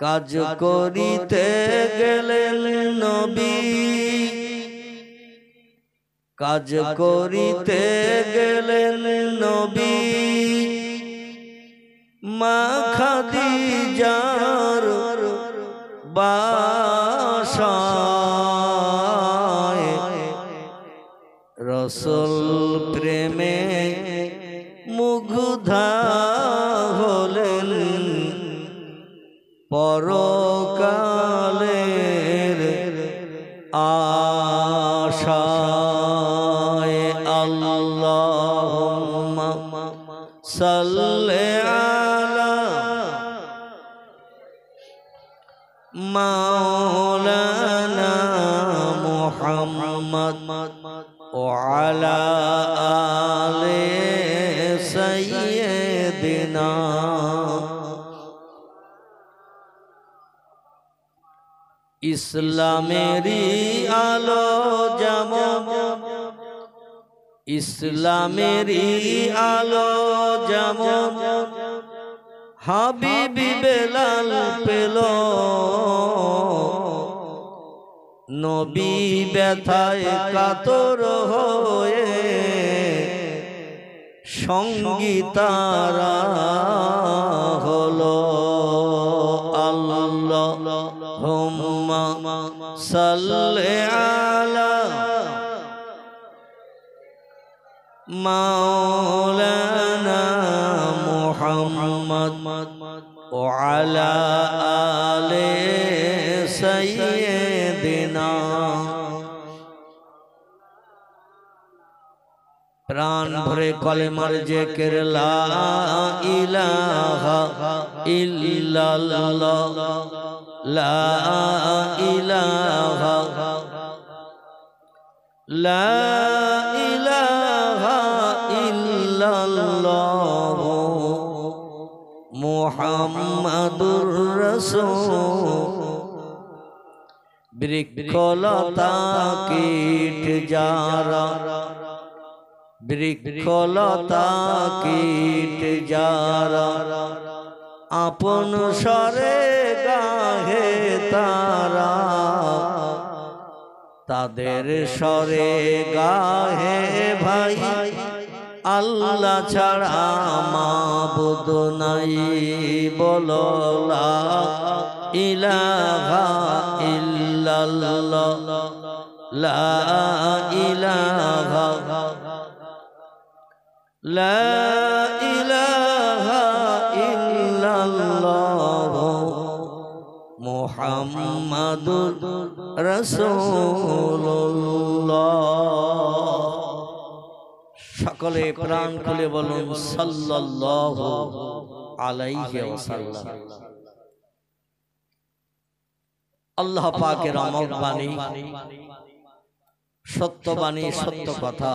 কাজ করিতে গেলেন নবী, কাজ করিতে গেলেন নবী, মা খাদিজার বাসায়। রসুল প্রেমে মুগ্ধা হলেন, পরকালের আশায়। আল্লাহুম্মা সাল্লি আলা মাওলানা মুহাম্মদ ওয়া আলা আলি সাইয়্যিদিনা। ইসলামেরই আলো যেমন, ইসলামেরই আলো যেমন হাবিবি বেলাল পেল, নবী ব্যথায় কাতর হয়ে সঙ্গী তারা হলো। আল্লাহুম্মা সাল্লি আলা মাওলানা মুহাম্মদ ওয়া আলা আলি সাইয়্যিদিনা। প্রাণ ভরে কলেমার জিকির লা ইলাহা ইল্লাল্লাহ, লা ইলাহা, লা ইলাহা ইল্লাল্লাহ মুহাম্মাদুর রাসূল। বৃক্ষলতা কীট যারা, বৃক্ষলতা কীট যারা আপন স্বরে গাহে তারা, তাদের স্বরে গাহে ভাই আল্লাহ ছাড়া মাবুদ নাই। বলো লা ইলাহা ইল্লাল্লাহ, লা ইলাহা, লা ইলাহা ইল্লাল্লাহ মুহাম্মাদুর রাসূলুল্লাহ। সকলে প্রাণ খুলে বলুন সাল্লাল্লাহু আলাইহি ওয়াসাল্লাম। আল্লাহ পাকের অমোঘ বাণী, সত্য বাণী, সত্য কথা,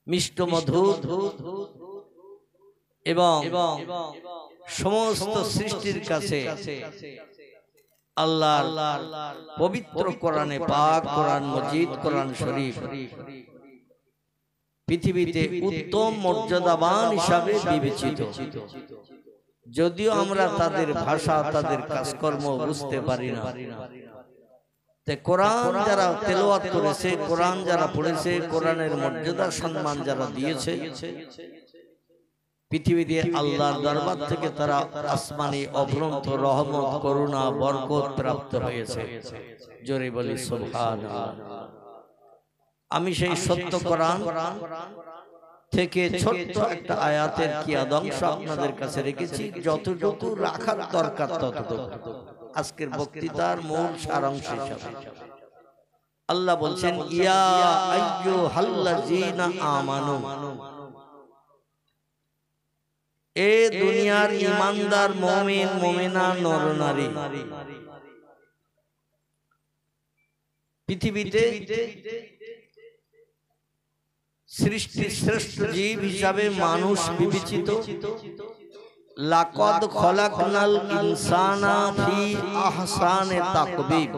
মিষ্ট মধুর এবং সমস্ত সৃষ্টির কাছে আল্লাহর পবিত্র কোরআনে পাক, কোরআন মজিদ, কোরআন শরীফ পৃথিবীতে উত্তম মর্যাদাবান হিসাবে বিবেচিত। যদিও আমরা তাদের ভাষা, তাদের কাজকর্ম বুঝতে পারি না, কোরআন যারা তেলাওয়াত করেছে, কোরআন যারা পড়েছে, কোরআনের মর্যাদা সম্মান যারা দিয়েছে, পৃথিবীতে আল্লাহর দরবার থেকে তারা আসমানি অভ্রন্ত রহমত, করুণা, বরকত প্রাপ্ত হয়েছে। জোরে বলি সুবহানাল্লাহ। আমি সেই সত্য কোরআন থেকে ছোট্ট একটা আয়াতের কিয়াদংশ আপনাদের কাছে রেখেছি, যতটুকু রাখার দরকার ততটুকু। আজকের বক্তৃতার মূল সারাংশ হিসাবে আল্লাহ বলছেন, ইয়া আইয়ুহাল্লাযীনা আমানু, এ দুনিয়ার ঈমানদার মুমিন মুমিনা নর নারী, পৃথিবীতে সৃষ্টির শ্রেষ্ঠ জীব হিসাবে মানুষ বিবেচিত। লাকাদ খলাকনাল ইনসানা ফি আহসানি তাকবীব।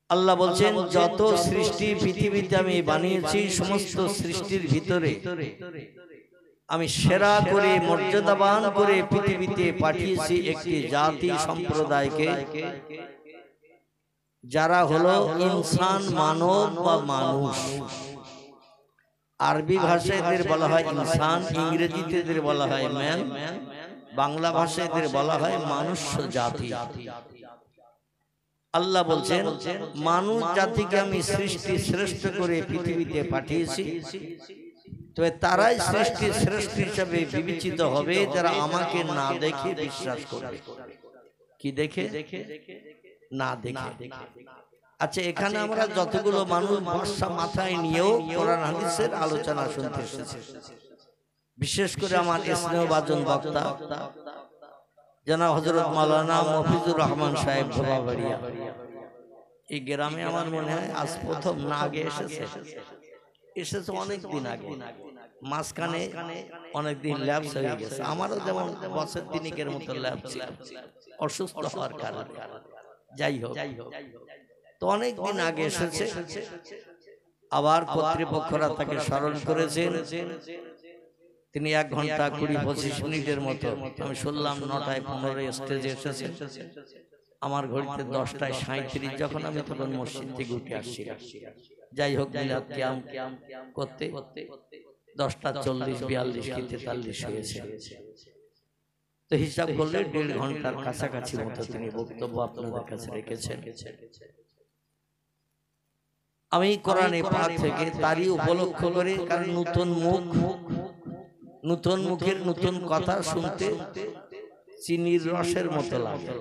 আল্লাহ বলছেন, যত সৃষ্টি পৃথিবীতে আমি বানিয়েছি, সমস্ত সৃষ্টির ভিতরে আমি সেরা করে মর্যাদাবান করে পৃথিবীতে পাঠিয়েছি একটি জাতি সম্প্রদায়কে, যারা হলো ইনসান, মানব বা মানুষ। আরবি ভাষায় এদের বলা হয় ইনসান, ইংরেজিতে এদের বলা হয় ম্যান, বাংলা ভাষায় এদের বলা হয় মনুষ্য জাতি। আল্লাহ বলছেন মানুষ জাতিকে আমি সৃষ্টি শ্রেষ্ঠ করে পৃথিবীতে পাঠিয়েছি, তবে তারাই সৃষ্টি শ্রেষ্ঠ হিসাবে বিবেচিত হবে যারা আমাকে না দেখে বিশ্বাস করবে। কি দেখে? না দেখে। আচ্ছা, এখানে আমরা যতগুলো মানুষ বর্ষা মাথায় নিয়েও কোরআন হাদিসের আলোচনা শুনতে এসেছে, বিশেষ করে আমার স্নেহভাজন বক্তা জনাব হযরত মাওলানা মফিজুর রহমান সাহেব ধোবাবাড়িয়া, এই গ্রামে আমার মনে হয় আজ প্রথম না আগে এসেছে অনেক দিন আগে, মাঝখানে অনেকদিন ল্যাপস হয়ে গেছে। আমারও যেমন বছর তিনেকের মতো ল্যাপস ছিল অসুস্থ হওয়ার কারণে। যাই হোক, তো অনেক দিন আগে এসেছে। আবার কর্তৃপক্ষরা তাকে স্মরণ করেছেন। তিনি 1 ঘন্টা 20-25 মিনিটের মতো, আমি শুনলাম 9টায় 15 স্টেজে এসেছে। আমার ঘড়িতে 10টায় 37, যখন আমি তখন মসজিদ থেকে উঠে আসছি। যাই হোক, মিলাদ কিয়াম করতে 10টা 40, 42 কি 43 হয়েছে। তো হিসাব করলে 1.5 ঘন্টার কাছাকাছি মতো তিনি বক্তব্য আপনাদের কাছে রেখেছেন। আমি কোরআনে পাক থেকে তারই উপলক্ষ করে, কারণ নতুন মুখের নতুন কথা শুনতে চিনির রসের মতো লাগে।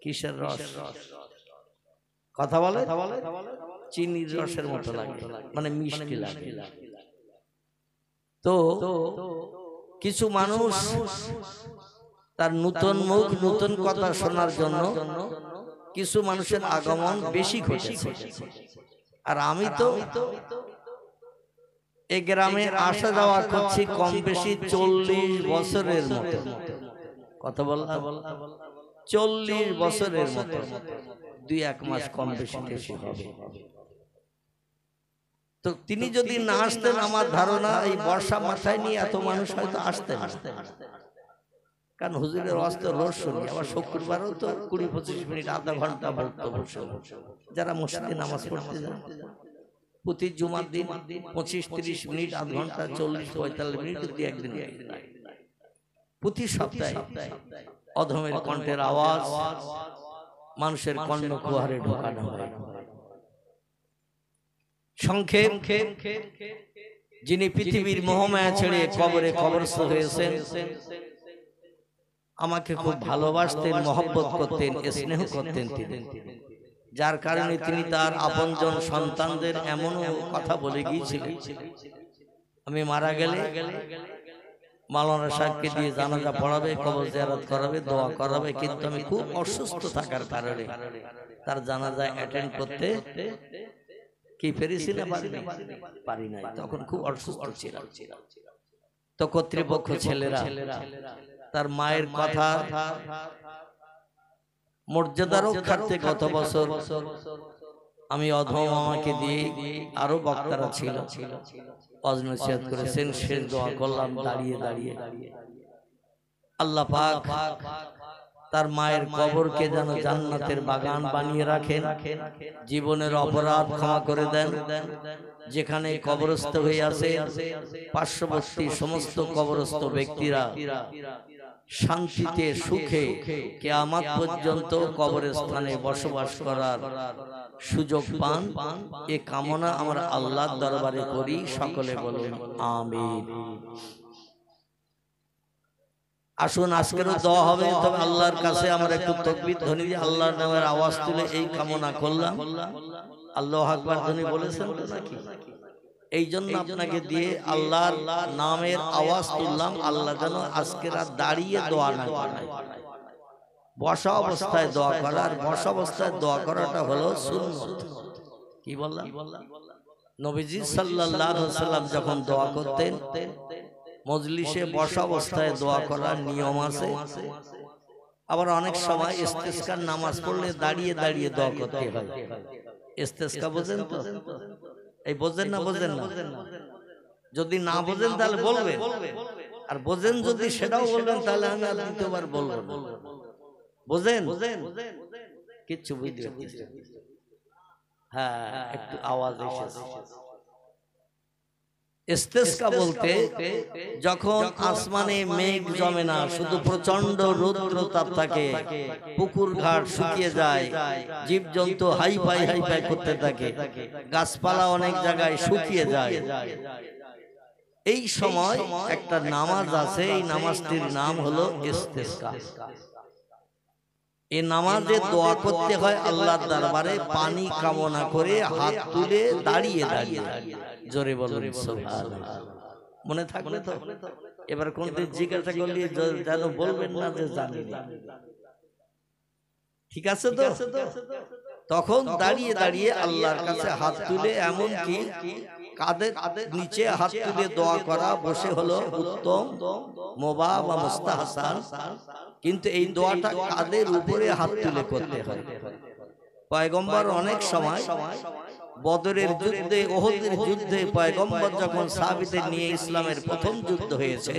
কিসের রস? কথা বলে চিনির রসের মতো লাগে, মানে মিষ্টি লাগে। তো কিছু মানুষ তার নতুন মুখ নতুন কথা শোনার জন্য কিছু মানুষের আগমন বেশি ঘটেছে। আর আমি তো এই গ্রামে আসা যাওয়া করছি কম বেশি 40 বছরের মতো। কথা বললাম 40 বছরের মতো, 2-1 মাস কম বেশি হবে। তো তিনি যদি না আসতেন, আমার ধারণা এই বর্ষা মাথায় নিয়ে এত মানুষ হয়তো আসতেন। কারণ হুজুরের অস্ত্র রোজ শুনি, আবার শুক্রবারও তো 20-25 মিনিট, আধা ঘন্টা বক্তব্য শুনি। যারা মসজিদে নামাজ পড়তে যান প্রতি জুমার দিন 25-30 মিনিট, আধ ঘন্টা, 40-45 মিনিট, 2-1 দিন প্রতি সপ্তাহে অধমের কণ্ঠের আওয়াজ মানুষের কর্ণ কুহারে ঢোকানো হয়। সংক্ষেপ, যিনি পৃথিবীর মোহমায়া ছেড়ে কবরে কবরস্থ হয়েছেন, আমাকে খুব ভালোবাসতেন, মহব্বত করতেন, স্নেহ করতেন তিনি, যার কারণে তিনি তার আপনজন সন্তানদের এমন কথা বলে গিয়েছিলেন, আমি মারা গেলে মাওলানা সাহেবকে দিয়ে জানাজা পড়াবে, কবর জিয়ারত করাবে, দোয়া করাবে, কিন্তু আমি খুব অসুস্থ থাকার কারণে তার জানাজা অ্যাটেন্ড করতে কি পেরেছি না পারি নাই। তখন খুব অসুস্থ ছিল। তো কর্তৃপক্ষ ছেলেরা তার মায়ের কথা মর্যাদা রক্ষার্থে গত বছর আমি অধম আমাকে দিয়ে আরো বক্তারা ছিল ওয়াজ নসিহত করেছেন, শেষ দোয়া করলাম দাঁড়িয়ে। আল্লাহ পাক তার মায়ের কবরকে যেন জান্নাতের বাগান বানিয়ে রাখেন, জীবনের অপরাধ ক্ষমা করে দেন। যেখানে কবরস্থ হয়ে আছে পার্শ্ববর্তী সমস্ত কবরস্থ ব্যক্তিরা শান্তিতে সুখে কিয়ামত পর্যন্ত কবরের স্থানে বসবাস করার সুযোগ পান, এ কামনা আমরা আল্লাহর দরবারে করি। সকলে বলুন আমিন। আসুন, আজকেরও দোয়া হবে, তবে আল্লাহর কাছে আমরা একটু তাকবীর ধ্বনি দিয়ে আল্লাহর নামের আওয়াজ তুলে এই কামনা করলাম। আল্লাহু আকবার ধ্বনি বলেছেন তো নাকি? এই জন্য আপনাকে দিয়ে আল্লাহর নামের আওয়াজ তুললাম। আল্লাহ যেন আজকে রাত দাঁড়িয়ে দোয়া না করে, বসা অবস্থায় দোয়া করা। আর বসা অবস্থায় দোয়া করাটা হলো সুন্নাত। কি বললাম? নবীজি সাল্লাল্লাহু আলাইহি ওয়াসাল্লাম যখন দোয়া করতেন, মজলিসে বসা অবস্থায় দোয়া করার নিয়ম আছে। আবার অনেক সময় ইস্তেসকার নামাজ পড়লে দাঁড়িয়ে দোয়া করতে হয়। ইস্তেসকা বোঝেন তো? এই বোঝেন না? যদি না বোঝেন তাহলে বলবেন, আর বোঝেন যদি সেটাও বলবেন তাহলে আমি আর দ্বিতীয়বার বলবো না। বোঝেন? কিচ্ছু বুঝতে পারছেন? হ্যাঁ, একটু আওয়াজ এসেছে। ইস্তেসকা বলতে যখন আসমানে মেঘ জমে না, শুধু প্রচন্ড রৌদ্র তাপ থাকে, পুকুর ঘাট শুকিয়ে যায়, জীবজন্তু হাইফাই হাইফাই করতে থাকে, গাছপালা অনেক জায়গায় শুকিয়ে যায়, এই সময় একটা নামাজ আছে, এই নামাজটির নাম হলো ইস্তেসকা। এই নামাজে দোয়া করতে হয় আল্লাহর দরবারে পানি কামনা করে, হাত তুলে দাঁড়িয়ে দাঁড়িয়ে। জোরে বলুন সুবহানাল্লাহ। মনে থাকবে তো? এবার কোনদিন জিজ্ঞাসা করলে যেন বলবেন না যে জানি না। ঠিক আছে তো? তখন দাঁড়িয়ে দাঁড়িয়ে আল্লাহর কাছে হাত তুলে, এমন কি কাঁধের নিচে হাত তুলে দোয়া করা বসে হলো উত্তম, মুবাহ বা মুস্তাহসান, কিন্তু এই দোয়াটা কাঁধের উপরে হাত তুলে করতে হয়। পয়গম্বর অনেক সময় বদরের যুদ্ধে, ওহদের যুদ্ধে, পয়গম্বর যখন সাহাবীদের নিয়ে ইসলামের প্রথম যুদ্ধ হয়েছে,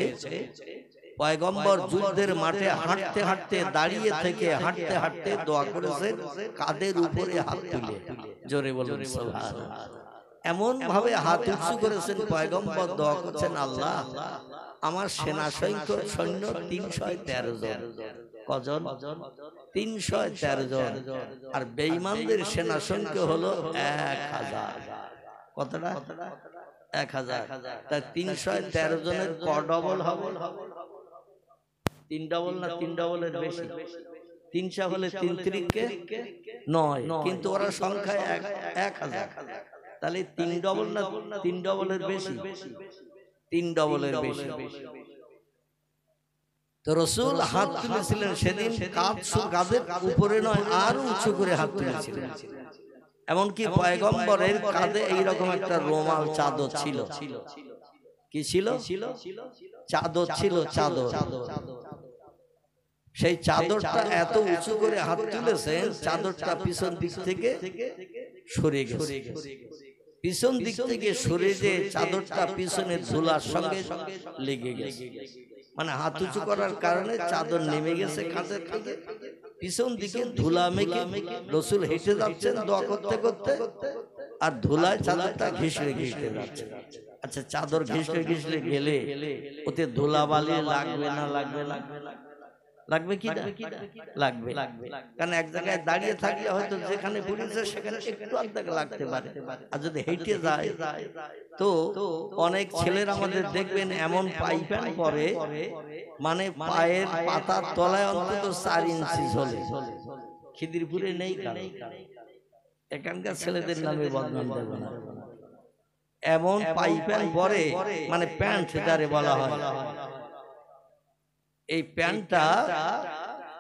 পয়গম্বর যুদ্ধের মাঠে হাঁটতে হাঁটতে, দাঁড়িয়ে থেকে হাঁটতে হাঁটতে দোয়া করেছেন কাঁধের উপরে হাত তুলে। জোরে বলুন সুবহানাল্লাহ। এমন ভাবে হাত উঁচু করেছেন পয়গম্বর, দোয়া করছেন, আল্লাহ আমার সেনা সৈন্য 313 জন। কজন? 313 জন। আর বেঈমানদের সেনা সংখ্যা হলো 1000। কতটা? 1000। তাই 313 জনের ক ডবল হবে? 3 ডবল না 3 ডবলের বেশি? 300 হলে 3 ত্রিকে 9, কিন্তু ওরা সংখ্যা 1000। তাহলে 3 ডবল না 3 ডবলের বেশি? 3 ডবলের বেশি। তো রাসূল হাত তুলেছিলেন সেদিন, কাঁধের উপরে নয়, আরো উঁচু করে হাত তুলেছিলেন। এমনকি পয়গম্বরের কাঁধে এইরকম একটা রুমাল চাদর ছিল। কি ছিল? চাদর ছিল, চাদর। সেই চাদরটা এত উঁচু করে হাত তুলেছেন, চাদরটা পিছন দিক থেকে সরে গেছে। পিছন দিক থেকে সরে যে চাদরটা পিছনের ধুলার সঙ্গে লেগে গেছে, মানে হাত উঁচু করার কারণে চাদর নেমে গেছে কাঁধের থেকে, পিছন দিকে ধুলা মেখে রাসূল হেঁটে যাচ্ছেন দোয়া করতে করতে, আর ধুলায় চাদরটা ঘিসড়ে ঘিসড়ে যাচ্ছে। আচ্ছা, চাদর ঘিসড়ে ঘিসড়ে গেলে ওতে ধুলা বালি লাগবে না? লাগবে না? লাগবে কি না? লাগবে। কারণ এক জায়গায় দাঁড়িয়ে থাকলে হয়তো যেখানে পড়েছে সেখানে একটু আধা লাগতে পারে, আর যদি হেঁটে যায় তো অনেক ছেলেরা আমাদের দেখবেন এমন পাইপ্যান পরে, মানে পায়ের পাতার তলায় অন্তত 4 ইঞ্চি ঝোলে। খিদিরপুরে নেই কারণ, এখানকার ছেলেদের নামে বদনাম দেব না। এমন পাইপ্যান পরে, মানে প্যান্ট যারে বলা হয়, এই প্যান্টটা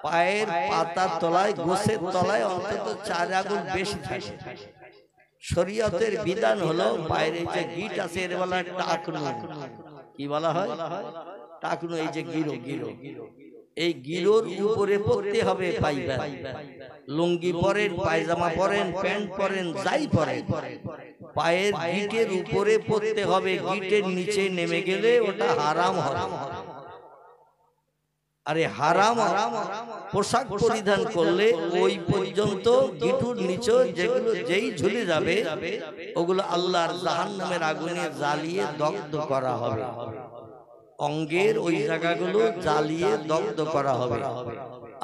পায়ের পাতার তলায়, গোছের তলায় অন্তত 4 আঙ্গুল বেশি থাকে। শরীয়তের বিধান হলো পায়ের এই যে গিট আছে এর বলা টাকনু। কি বলা হয়? টাকনু। এই যে গিরো, এই গিরোর উপরে পড়তে হবে পাইপ্যান। লুঙ্গি পরেন, পায়জামা পরেন, প্যান্ট পরেন, যাই পরেন, পায়ের গিটের উপরে পড়তে হবে। গিটের নিচে নেমে গেলে ওটা হারাম হবে। আরে হারাম পোশাক পরিধান করলে ওই পর্যন্ত গিটুর নিচে যেগুলো যেই ঝুলে যাবে ওগুলো আল্লাহর জাহান্নামের আগুনে জ্বালিয়ে দগ্ধ করা হবে। অঙ্গের ওই জায়গাগুলো জ্বালিয়ে দগ্ধ করা হবে।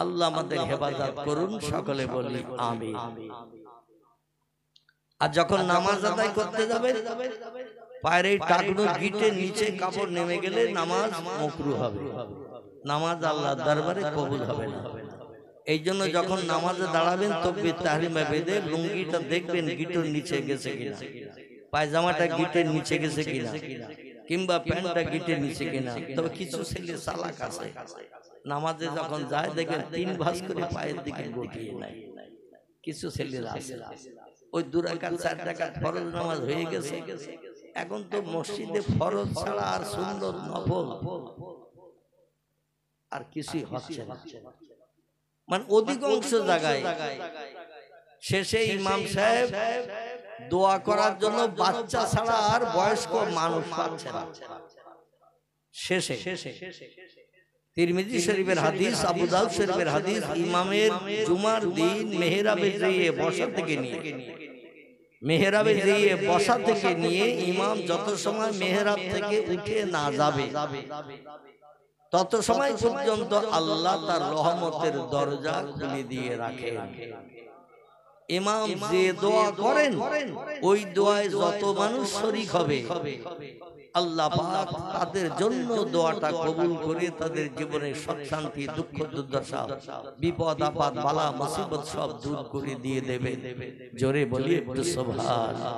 আল্লাহ আমাদের হেফাজত করুন, সকলে বলি আমিন। আর যখন নামাজ আদায় করতে যাবে, পায়ের এই টাকনু গিটের নিচে কাপড় নেমে গেলে নামাজ মাকরুহ হবে, নামাজ আল্লাহর দরবারে কবুল হবে না। এই জন্য যখন নামাজে দাঁড়াবেন তাকবীর তাহরিমা বেঁধে লুঙ্গিটা দেখবেন গিটের নিচে গেছে কিনা, পায়জামাটা গিটের নিচে গেছে কিনা, কিংবা প্যান্টটা গিটের নিচে কিনা। তবে কিছু ছেলে চালাক আছে, নামাজে যখন যায় দেখবেন 3 ভাঁজ করে পায়ের দিকে গটিয়ে নেয়। কিছু ছেলেরা আছে, ওই 2 রাকাত 4 রাকাত ফরজ নামাজ হয়ে গেছে, এখন তো মসজিদে ফরজ ছাড়া আর সুন্নত নফল আর কিছুই হচ্ছে না। মানে অধিকাংশ জায়গায় শেষে ইমাম সাহেব দোয়া করার জন্য বাচ্চা ছাড়া আর বয়স্ক মানুষ পাচ্ছে না। শেষে তিরমিজি শরীফের হাদিস, আবু দাউদ শরীফের হাদিস, ইমামের জুমার দিন মেহরাবে যেয়ে বসা থেকে নিয়ে ইমাম যত সময় মেহরাব থেকে উঠে না যাবে তত সময় পর্যন্ত আল্লাহ তার রহমতের দরজা খুলে দিয়ে রাখেন। ইমাম যে দোয়া করেন ওই দোয়ায় যত মানুষ শরীক হবে আল্লাহ পাক তাদের জন্য দোয়াটা কবুল করে তাদের জীবনে সুখ শান্তি, দুঃখ দুর্দশা, বিপদ আপদ, বালা মুসিবত সব দূর করে দিয়ে দেবে। জোরে বলি একটু সুবহানাল্লাহ।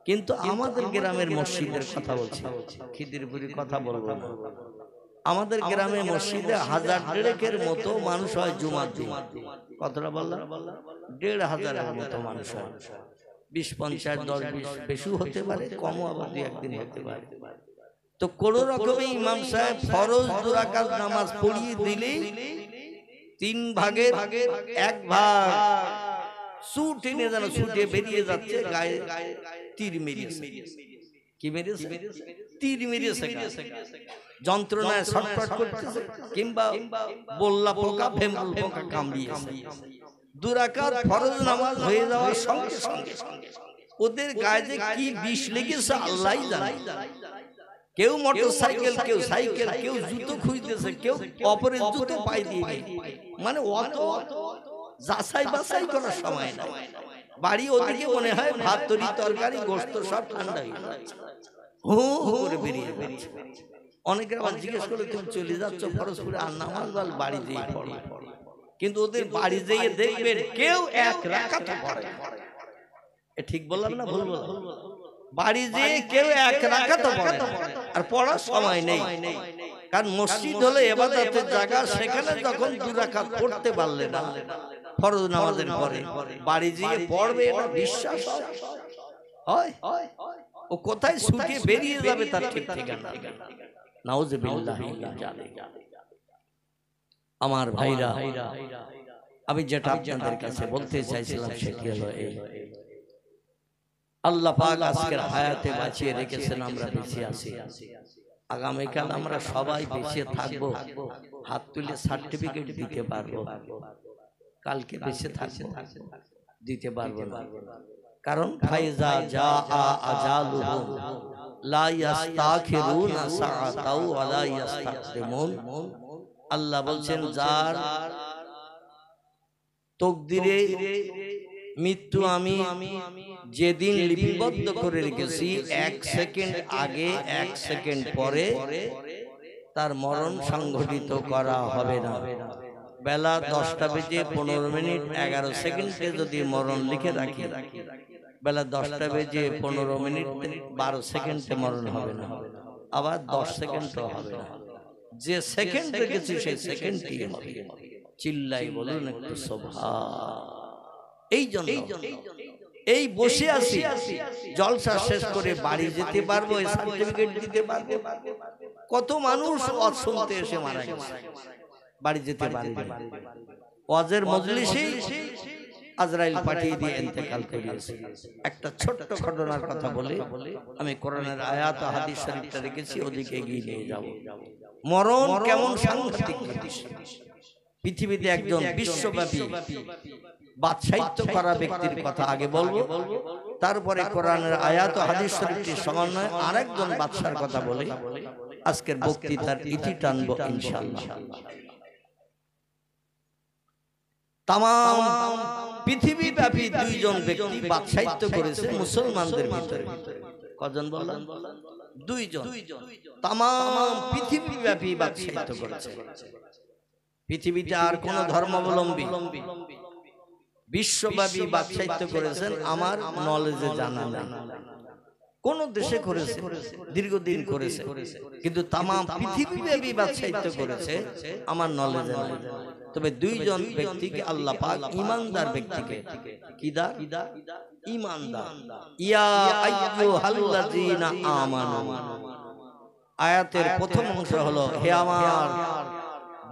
কিন্তু আমাদের গ্রামের মসজিদের কথা বলছি, খিদিরপুরের কথা বলবো না। আমাদের গ্রামে মসজিদে 1000-1500 মতো মানুষ হয় জুমার দিন। কতটা বললাম? 1500-এর মতো মানুষ হয়। 20, 50, 10, 20 বেশি হতে পারে, কমও আবার 2-1 দিন হতে পারে। তো কোন রকমে ইমাম সাহেব ফরজ 2 রাকাত নামাজ পড়িয়ে দিলেই 3 ভাগের 1 ভাগ ছুটে নিয়ে যেন ছুটে বেরিয়ে যাচ্ছে, গায়ে তীর মেরেছে। কি মেরেছে? তীর মেরেছে। যন্ত্রণায় ছটফট করতেছে, কিংবা বল্লা পোকা, ভেমরুল পোকা কামড়িয়েছে। 2 রাকাত ফরজ নামাজ হয়ে যাওয়ার সঙ্গে সঙ্গে ওদের গায়ে যে কি বিষ লেগেছে আল্লাহই জানে। কেউ মোটরসাইকেল, কেউ সাইকেল, কেউ জুতো খুঁজতেছে, কেউ অপরের জুতো পাই দিয়ে, মানে অত যাচাই বাছাই করার সময় না। বাড়ি ওদিকে মনে হয় ভাত তরি তরকারি গোশত সব ঠান্ডা হয়ে যাচ্ছে, হু হু করে বেরিয়ে যাচ্ছে। অনেকে আবার জিজ্ঞেস করে তুমি চলে যাচ্ছ ফরজপুরে আর নামাজ বল বাড়ি যেয়ে পড়ো, কিন্তু ওদের বাড়ি যেয়ে দেখবেন কেউ 1 রাকাত পড়ে। এ ঠিক বললাম না ভুল বললাম? বাড়ি যেয়ে কেউ 1 রাকাত পড়ে আর পড়ার সময় নেই। কারণ মসজিদ হলো ইবাদতের জায়গা, সেখানে যখন 2 রাকাত পড়তে পারলে না ফরজ নামাজের পরে বাড়ি যেয়ে পড়বে, এটা বিশ্বাস হয়? ও কোথায় ছুটে বেরিয়ে যাবে তার ঠিক ঠিকানা। নাউজুবিল্লাহ। আমার ভাইরা, আমি যেটা আপনাদের কাছে বলতে চাইছিলাম সেটি হলো এই, আল্লাহ পাক আজকের হায়াতে বাঁচিয়ে রেখেছেন, আমরা বেঁচে আছি। আগামীকাল আমরা সবাই বেঁচে থাকবো, হাত তুলে সার্টিফিকেট দিতে পারবো। কালকে বেঁচে থাকবো দিতে পারবো না, কারণ ফাইজা জা আজালুহুম লা ইস্তাখিরুনা সাআতাও ওয়া লা ইস্তাকদিমুন। আল্লাহ বলছেন যার তকদিরে মৃত্যু আমি যেদিন লিপিবদ্ধ করে রেখেছি, 1 সেকেন্ড আগে 1 সেকেন্ড পরে তার মরণ সংঘটিত করা হবে না। বেলা 10টা বেজে 15 মিনিট 11 সেকেন্ডে যদি মরণ লিখে রাখি, বেলা 10টা বেজে 15 মিনিট 12 সেকেন্ডে মরণ হবে না, আবার 10 সেকেন্ডও হবে না। যে সেকেন্ড রেখেছি সেই সেকেন্ডই হবে। চিল্লাই বলুন একটু সুবহান। এই জন্য এই বসে আছি, জলসা শেষ করে বাড়ি যেতে পারবো, এই সার্টিফিকেট দিতে পারবো। কত মানুষ ওয়াজ শুনতে এসে মারা গেছে, বাড়ি যেতে পারেনি। ওয়াজের মজলিসে আজরাইল পাঠিয়ে দিয়ে ইন্তেকাল করিয়েছে। একটা ছোট্ট ঘটনার কথা বলে আমি কোরআনের আয়াত ও হাদিস শরীফটা রেখেছি, ওদিকে এগিয়ে নিয়ে যাব। মরণ কেমন সাংঘাতিক জিনিস। পৃথিবীতে একজন বিশ্বব্যাপী বাদশাহিত্য করা ব্যক্তির কথা আগে বলবো, তারপরে কোরআনের আয়াত ও হাদিস শরীফটির সমন্বয়ে আরেকজন বাদশার কথা বলে আজকের বক্তৃতার ইতি টানবো ইনশাআল্লাহ। তামাম পৃথিবীব্যাপী 2 জন ব্যক্তি বাদশাহিত্য করেছে মুসলমানদের ভিতরে। কজন বললাম? 2 জন। তামাম পৃথিবীব্যাপী বাদশাহিত্য করেছে। পৃথিবীতে আর কোন ধর্মাবলম্বী বিশ্বব্যাপী বাদশাহিত্য করেছেন আমার নলেজে জানা নাই। কোন দেশে করেছে, দীর্ঘদিন করেছে, কিন্তু তামাম পৃথিবীব্যাপী বাদশাহিত্য করেছে আমার নলেজে নাই। তবে 2 জন ব্যক্তিকে আল্লাহ পাক ঈমানদার ব্যক্তিকে কিদার ঈমানদার, ইয়া আইয়ুহাল্লাযীনা আমানু, আয়াতের প্রথম অংশ হলো হে আমার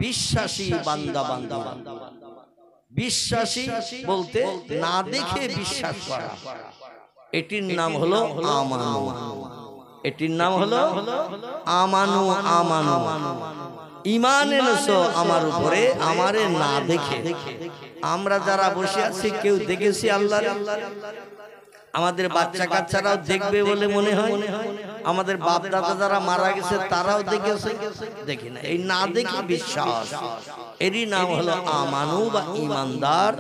বিশ্বাসী বান্দা বান্দা। বিশ্বাসী বলতে না দেখে বিশ্বাস করা, এটির নাম হলো আমানু। এটির নাম হলো আমানু। আমানু ঈমান এনেছো আমার উপরে আমারে না দেখে। আমরা যারা বসে আছি কেউ দেখেছি আল্লাহ? আমাদের বাচ্চা কাচ্চারাও দেখবে বলে মনে হয়? আমাদের বাপ দাদা যারা মারা গেছে তারাও দেখেছে? দেখি না। এই না দেখে বিশ্বাস, এরই নাম হলো আমানু বা ঈমানদার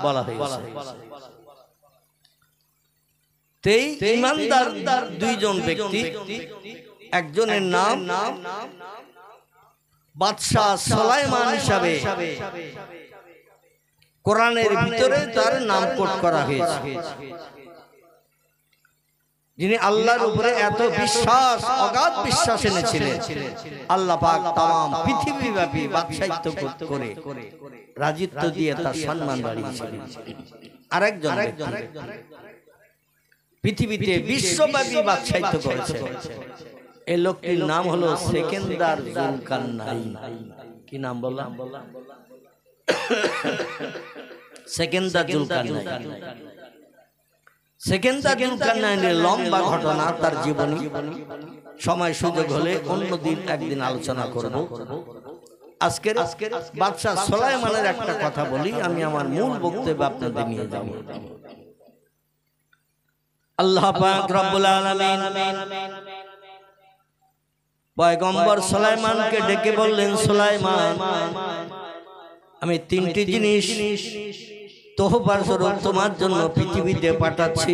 বলা হয়েছে। তেই ঈমানদার দুইজন ব্যক্তি, একজনের নাম বাদশাহ সুলাইমান হিসাবে কোরআনের ভিতরে তার নাম কোট করা হয়েছে, যিনি আল্লাহর উপরে এত বিশ্বাস, অগাধ বিশ্বাস এনেছিলেন। আল্লাহ পাক তাম পৃথিবীব্যাপী বাদশাহিত্য করে রাজিত্ব দিয়ে তার সম্মান বাড়িয়েছিলেন। আরেকজন পৃথিবীতে বিশ্বব্যাপী বাদশাহিত্য করেছে, এই লোকটির নাম হলো সেকেন্দার জুলকারনাইন। কি নাম বললাম? সেকেন্দার জুলকারনাইন। সেকেন্দার জুলকারনাইনের লম্বা ঘটনা, তার জীবনী সময় সুযোগ হলে অন্যদিন একদিন আলোচনা করব। আজকের বাদশাহ সুলাইমানের একটা কথা বলি, আমি আমার মূল বক্তব্য আপনাদের নিয়ে যাব। আল্লাহ পাক রব্বুল আলামিন পয়গম্বর সুলাইমানকে ডেকে বললেন, সুলাইমান, আমি তিনটি জিনিস তোহফার স্বরূপ তোমার জন্য পৃথিবীতে পাঠাচ্ছি,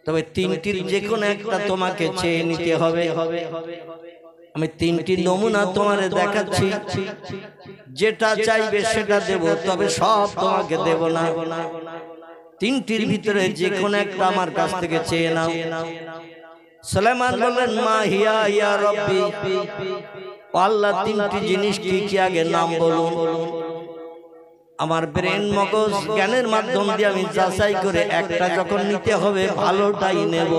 তবে তিনটির যে কোনো একটা তোমাকে চেয়ে নিতে হবে। আমি তিনটি নমুনা তোমারে দেখাচ্ছি, যেটা চাইবে সেটা দেব, তবে সব তোমাকে দেব না। তিনটির ভিতরে যে কোনো একটা আমার কাছ থেকে চেয়ে নাও। সুলাইমান বললেন, মা হিয়া ইয়া রব্বি, আল্লাহ তিনটি জিনিস কি কি আগে নাম বলুন। আমার ব্রেন মগজ জ্ঞানের মাধ্যম দিয়ে আমি যাচাই করে একটা যখন নিতে হবে ভালোটাই নেব,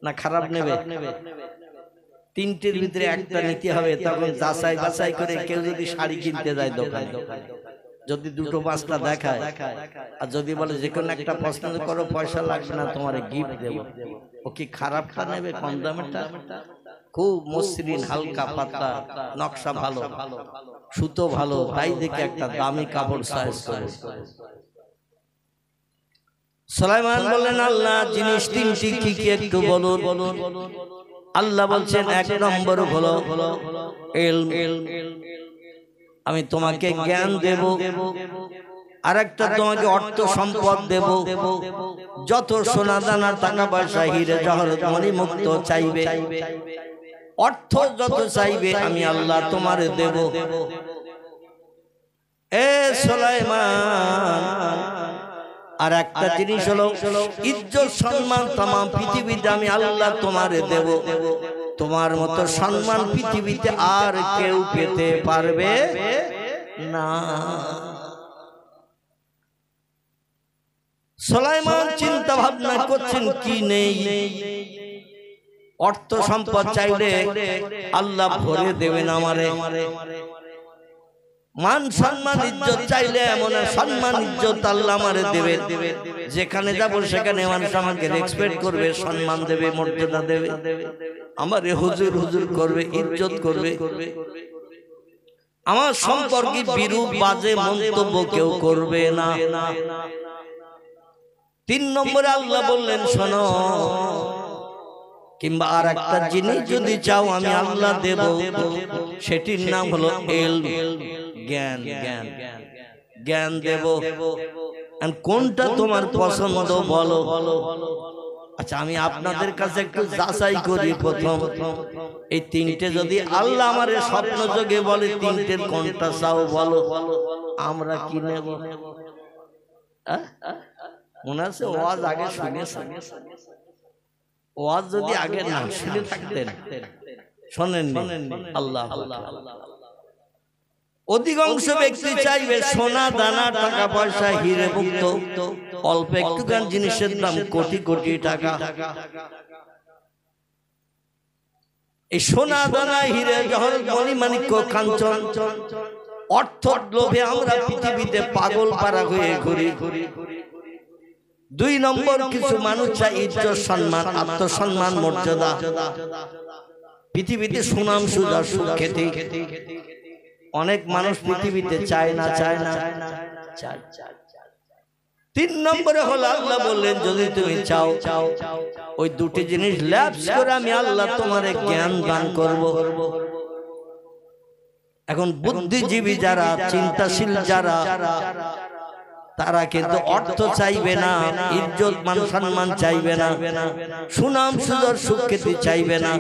না খারাপ নেবে? তিনটির ভিতরে একটা নিতে হবে, তখন যাচাই বাছাই করে কেউ যদি শাড়ি কিনতে যায় দোকানে, যদি দুটো পাঁচটা দেখায় আর যদি বলে যে কোনো একটা পছন্দ করো, পয়সা লাগবে না, তোমার গিফট দেব, ও কি খারাপটা নেবে? কম দামেরটা? খুব মসৃণ, হালকা পাতলা, নকশা ভালো, সুতো ভালো, তাই দেখে একটা দামি কাপড় সাইজ করে। সুলাইমান বললেন, আল্লাহ জিনিস তিনটি কি কি একটু বলুন। আল্লাহ বলছেন, এক নম্বর হলো ইলম, আমি তোমাকে জ্ঞান দেব। আরেকটা তোমাকে অর্থ সম্পদ দেব, যত সোনা দানা টাকা পয়সা হিরে জহরত মণি মুক্ত চাইবে, অর্থ যত চাইবে আমি আল্লাহ তোমারে দেব। এ সুলাইমান, আর একটা জিনিস হলো ইজ্জত সম্মান তাম পৃথিবীতে আমি আল্লাহ তোমারে দেব, তোমার মতো সম্মান পৃথিবীতে আর কেউ পেতে পারবে না। সুলাইমান চিন্তা ভাবনা করছেন কি নেই, অর্থ সম্পদ চাইলে আল্লাহ ভরে দেবেন আমারে, মান সম্মান ইজ্জত চাইলে এমন সম্মান ইজ্জত আল্লাহ আমারে দেবে, যেখানে যাব সেখানে মানুষ আমাকে রেসপেক্ট করবে, সম্মান দেবে, মর্যাদা দেবে, আমারে হুজুর হুজুর করবে, ইজ্জত করবে, আমার সম্পর্কে বিরূপ বাজে মন্তব্য কেউ করবে না। তিন নম্বরে আল্লাহ বললেন, শোনো, কিংবা আর একটা জিনিস যদি চাও আমি আল্লাহ দেব, সেটির নাম হলো ইলম, জ্ঞান। জ্ঞান জ্ঞান দেব। কোনটা তোমার পছন্দ বলো। আচ্ছা, আমি আপনাদের কাছে একটু যাচাই করি। প্রথম এই তিনটে যদি আল্লাহ আমার স্বপ্ন যোগে বলে তিনটের কোনটা চাও বলো, আমরা কি নেব? মনে আছে ওয়াজ আগে শুনেছেন? ওয়াজ যদি আগে না শুনে থাকতেন, শোনেন আল্লাহ। অধিকাংশ ব্যক্তি চাইবে সোনা দানা টাকা পয়সা হিরে মুক্ত, অল্প একটুখান জিনিসের দাম কোটি কোটি টাকা। এই সোনা দানা হিরে জহরত মণি মাণিক্য কাঞ্চন অর্থ লোভে আমরা পৃথিবীতে পাগল পারা হয়ে ঘুরি। দুই নম্বর কিছু মানুষ চায় ইজ্জত সম্মান আত্মসম্মান মর্যাদা পৃথিবীতে সুনাম সুজা সুখ্যাতি অনেক মানুষ পৃথিবীতে চায় না তিন নম্বরে হলো আল্লাহ বললেন যদি তুমি চাও ওই দুটি জিনিস ল্যাপস করে আমি আল্লাহ তোমারে জ্ঞান দান করব। এখন বুদ্ধিজীবী যারা চিন্তাশীল যারা তারা কিন্তু অর্থ চাইবে না, ইজ্জত মান সম্মান চাইবে না, সুনাম সুজর সুখ্যাতি চাইবে না,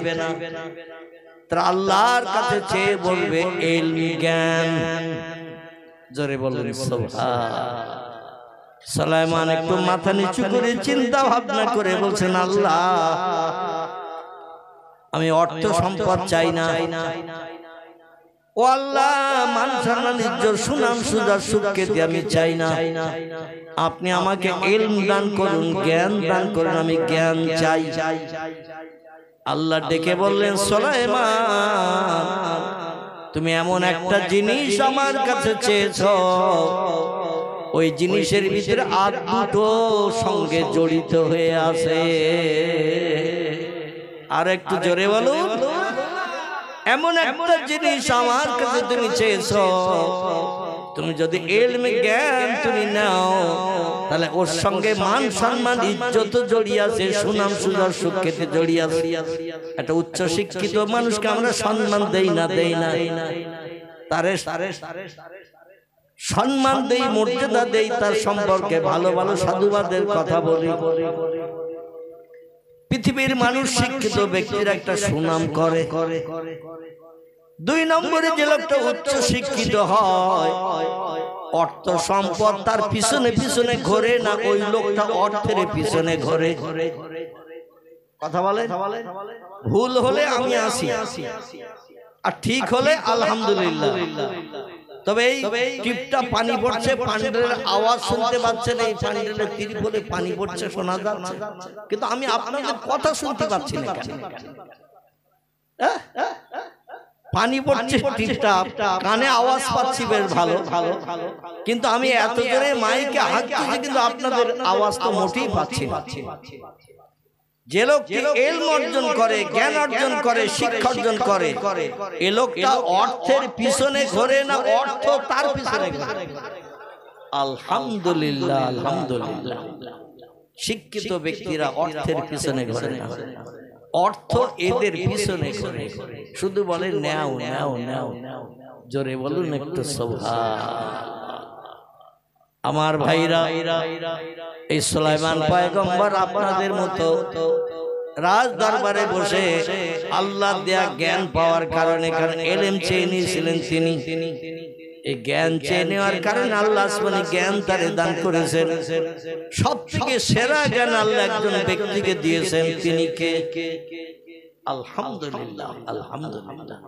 তারা আল্লাহর কাছে চেয়ে বলবে ইলম জ্ঞান। জোরে বলুন সুবহান। সুলাইমান একটু মাথা নিচু করে চিন্তা ভাবনা করে বলছেন আল্লাহ আমি অর্থ সম্পদ চাই না, ও আল্লাহ মান সম্মান ইজ্জত সুনাম সুজা সুখ্যাতি আমি চাই না, আপনি আমাকে ইলম দান করুন, জ্ঞান দান করুন, আমি জ্ঞান চাই। আল্লাহ ডেকে বললেন সুলাইমান তুমি এমন একটা জিনিস আমার কাছে চেয়েছো ওই জিনিসের ভিতরে আর দুটো সঙ্গে জড়িত হয়ে আছে। আর একটু জোরে বলুন, এমন একটা জিনিস আমার কাছে তুমি চেয়েছো, তুমি যদি ইলম জ্ঞান তুমি নাও তাহলে ওর সঙ্গে মান সম্মান ইজ্জত জড়িয়ে আছে, সুনাম সুজা সুখ্যাতি জড়িয়ে আছে। একটা উচ্চ শিক্ষিত মানুষকে আমরা সম্মান দেই না তারে সম্মান দেই, মর্যাদা দেই, তার সম্পর্কে ভালো ভালো সাধুবাদের কথা বলি। পৃথিবীর মানুষ শিক্ষিত ব্যক্তির একটা সুনাম করে। দুই নম্বরে যে লোকটা উচ্চ শিক্ষিত হয় অর্থ সম্পদ তার পিছনে পিছনে ঘোরে না, ওই লোকটা অর্থের পিছনে ঘোরে। কথা বলে ভুল হলে আমি আসি আর ঠিক হলে আলহামদুলিল্লাহ। তবে এই টিপটা পানি পড়ছে, পান্ডেলের আওয়াজ শুনতে পাচ্ছেন, এই পান্ডেলের ত্রিপলে পানি পড়ছে শোনা যাচ্ছে, কিন্তু আমি আপনাদের কথা শুনতে পাচ্ছি না। পানি পড়ছে টিপটা, কানে আওয়াজ পাচ্ছি বেশ ভালো, কিন্তু আমি এত জোরে মাইকে হাঁকতেছি কিন্তু আপনাদের আওয়াজ তো মোটেই পাচ্ছি না। যে লোক ইলম অর্জন করে, জ্ঞান অর্জন করে, শিক্ষা অর্জন করে, এ লোকটা অর্থের পিছনে ঘোরে না, অর্থ তার পিছনে ঘোরে। আলহামদুলিল্লাহ আলহামদুলিল্লাহ। শিক্ষিত ব্যক্তিরা অর্থের পিছনে ঘোরে না, অর্থ এদের পিছনে ঘোরে। শুধু বলে নাও নাও নাও। জোরে বলুন একটু সুবহান। আমার ভাইরা, এই সুলাইমান পয়গম্বর আপনাদের মতো রাজ দরবারে বসে আল্লাহ দেয়া জ্ঞান পাওয়ার কারণে, কারণ ইলম চেয়ে নিয়েছিলেন তিনি, এই জ্ঞান চেয়ে নেওয়ার কারণে আল্লাহ আসমানি জ্ঞান তারে দান করেছেন। সব থেকে সেরা জ্ঞান আল্লাহ একজন ব্যক্তিকে দিয়েছেন, তিনি কে? আলহামদুলিল্লাহ আলহামদুলিল্লাহ।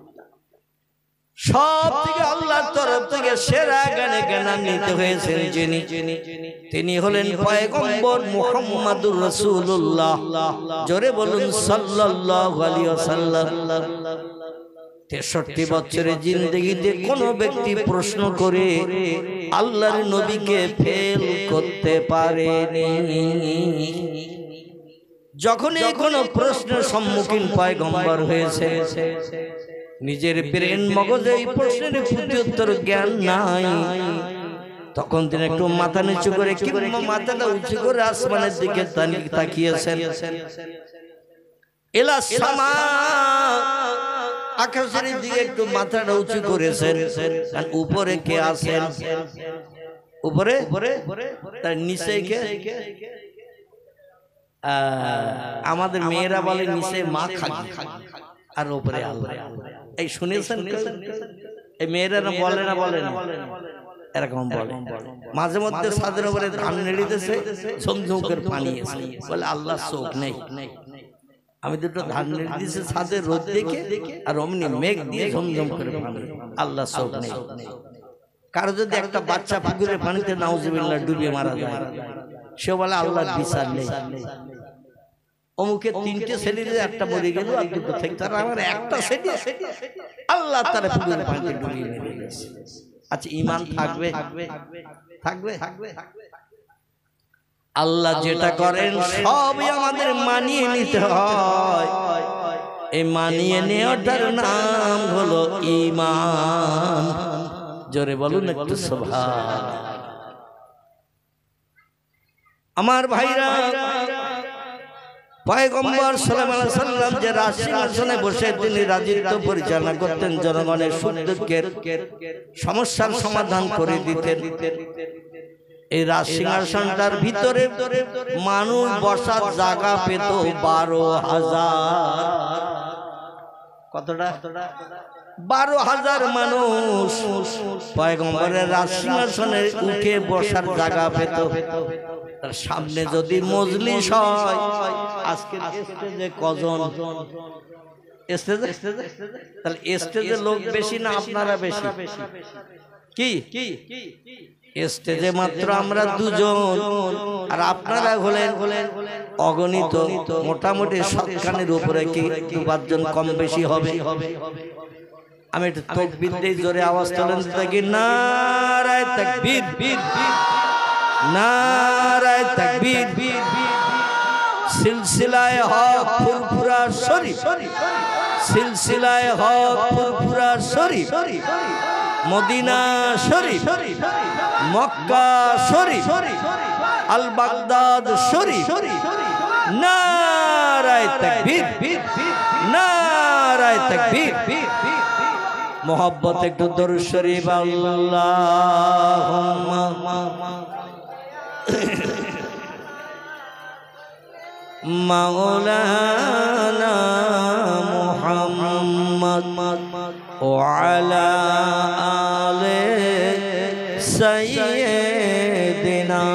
সব থেকে আল্লাহর তরফ থেকে সেরা জ্ঞানে জ্ঞানান্বিত হয়েছেন যিনি, তিনি হলেন পয়গম্বর মুহাম্মদুর রাসূলুল্লাহ। জোরে বলুন সাল্লাল্লাহু আলাইহি ওয়াসাল্লাম। 63 বছরের জিন্দেগিতে কোন ব্যক্তি প্রশ্ন করে আল্লাহর নবীকে ফেল করতে পারেনি। যখনই কোনো প্রশ্নের সম্মুখীন পয়গম্বর হয়েছে, নিজের ব্রেন মগজে এই প্রশ্নের প্রত্যুত্তর জ্ঞান নাই, তখন তিনি একটু মাথা নিচু করে কিংবা মাথাটা উঁচু করে আসমানের দিকে তাকিয়েছেন। এলা সামা, আকাশের দিকে একটু মাথাটা উঁচু করেছেন। আর উপরে কে আছেন? উপরে তার নিচে কে? আমাদের মেয়েরা বলে নিচে মা খাকি আর উপরে আল্লাহ। এই শুনেছেন? এই মেয়েরা বলে না এরকম বলে। মাঝে মধ্যে ছাদের উপরে ধান নেড়িতেছে, ঝমঝম করে পানি এসে বলে আল্লাহ চোখ নেই। আমি দুটো ধান নেড়ে দিয়েছি ছাদের রোদ দেখে, আর অমনি মেঘ দিয়ে ঝমঝম করে পানি, আল্লাহ চোখ নেই। কারো যদি একটা বাচ্চা পুকুরের পানিতে নাউজুবিল্লাহ ডুবিয়ে মারা যায়, সে বলে আল্লাহর বিচার নেই। অমুকে 3টে ছেলে একটা মরে গেল আর দুটো থেকে, তারা আমার একটা ছেলে আল্লাহ তারা পুকুরের পানিতে ডুবিয়ে মেরে গেছে। আচ্ছা, ঈমান থাকবে? আল্লাহ যেটা করেন সবই আমাদের মানিয়ে নিতে হয়। এই মানিয়ে নেওয়াটার নাম হলো ঈমান। জোরে বলুন একটু সুবহান। আমার ভাইরা, পয়গম্বর সাল্লাল্লাহু আলাইহি ওয়াসাল্লাম যে রাজসিংহাসনে বসে তিনি রাজত্ব পরিচালনা করতেন, জনগণের সুখ দুঃখের সমস্যার সমাধান করে দিতেন। এই রাজসিংহাসনটার ভিতরে মানুষ বসার জায়গা পেত 12,000। কতটা? 12,000 মানুষ পয়গম্বরের রাজসিংহাসনে উঠে বসার জায়গা পেত। তার সামনে যদি মজলিস হয়, আজকে স্টেজে কজন? স্টেজে তাহলে স্টেজে লোক বেশি না আপনারা বেশি? কি স্টেজে মাত্র আমরা 2 জন, আর আপনারা হলেন অগণিত। মোটামুটি 7খানের উপরে কি 2-5 জন কম বেশি হবে। আমি একটু তাকবীর দেই, জোরে আওয়াজ তোলেন দেখি। নারায়ে তাকবীর, নারায়ে তাকবীর। সিলসিলায়ে হক ফুরফুরা শরীফ, সিলসিলায়ে হক ফুরফুরা শরীফ, মদিনা শরীফ, মক্কা শরীফ, আল বাগদাদ শরীফ। নারায়ে তাকবীর, নারায়ে তাকবীর। মোহাব্বত একটু দরুদ শরীফ। আল্লাহুম্মা মাওলানা মুহাম্মদ ওয়া আলা আলি সাইয়্যিদিনা।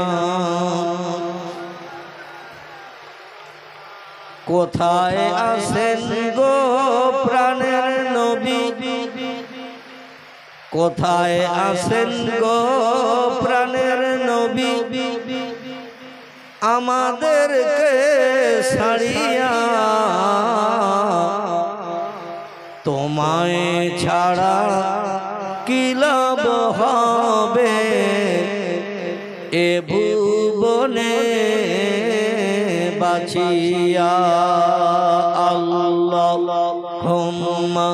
কোথায় আছেন গো প্রাণের নবী, কোথায় আছেন গো প্রাণের নবী, আমাদেরকে ছাড়িয়া তোমায় ছাড়া কি লাভ হবে এ ভুবনে বাঁচিয়া। আল্লাহুম্মা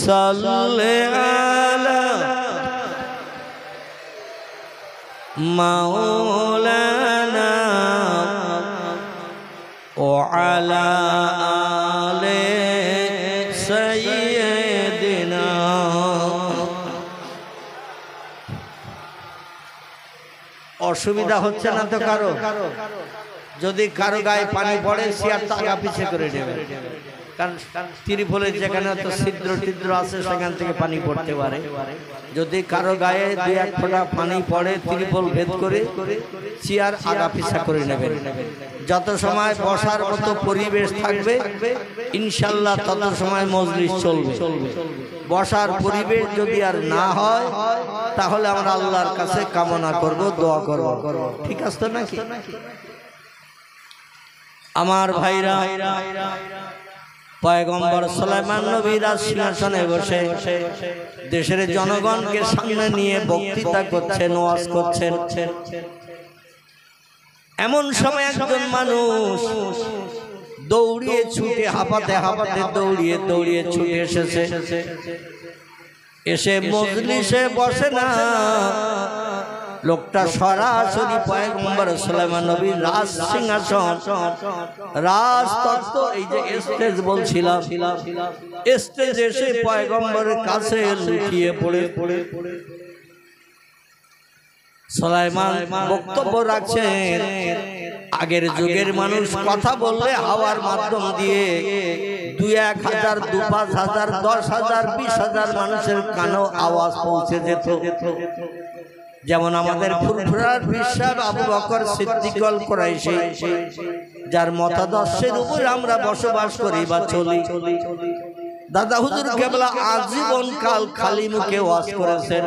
সাল্লি আলা মাওলানা ওয়া আলা আলি সাইয়্যিদিনা। অসুবিধা হচ্ছে না তো কারো? যদি কারো গায়ে পানি পড়ে চেয়ারটা আগা পিছে করে নেবে, কারণ ত্রিপলের যেখানে তো ছিদ্র টিদ্র আছে সেখান থেকে পানি পড়তে পারে। যদি কারো গায়ে 2-1 ফোঁটা পানি পড়ে ত্রিপল ভেদ করে চেয়ার আগা পিছা করে নেবেন। যত সময় বসার মতো পরিবেশ থাকবে ইনশাল্লাহ তত সময় মজলিস চলবে। বসার পরিবেশ যদি আর না হয় তাহলে আমরা আল্লাহর কাছে কামনা করব, দোয়া করব। ঠিক আছে তো নাকি? আমার ভাইরা, পয়গম্বর সুলাইমান নবী রাজসিংহাসনে বসে দেশের জনগণকে সামনে নিয়ে বক্তৃতা করছেন, ওয়াজ করছেন। এমন সময় একজন মানুষ দৌড়িয়ে ছুটে হাঁপাতে হাঁপাতে দৌড়িয়ে ছুটে এসেছে। এসে মজলিসে বসে না, লোকটা সরাসরি পয়গম্বর সুলাইমান নবীর রাজ সিংহাসন, রাজতত্ত্ব, এই যে স্টেজ বলছিলাম, স্টেজ এসে পয়গম্বরের কাছে লুটিয়ে পড়ে সুলাইমান বক্তব্য রাখছেন। আগের যুগের মানুষ কথা বললে হাওয়ার মাধ্যম দিয়ে 2-1 হাজার, 2-5 হাজার, 10 হাজার, 20 হাজার মানুষের কানেও আওয়াজ পৌঁছে যেত। যেমন আমাদের ফুরফুরার বিশ্বাস আবু বকর সিদ্দিক আল কুরাইশি, যার মতাদর্শের উপর আমরা বসবাস করি বা চলি। দাদা হুজুর কেবলা আজীবন কাল খালি মুখে ওয়াজ করেছেন।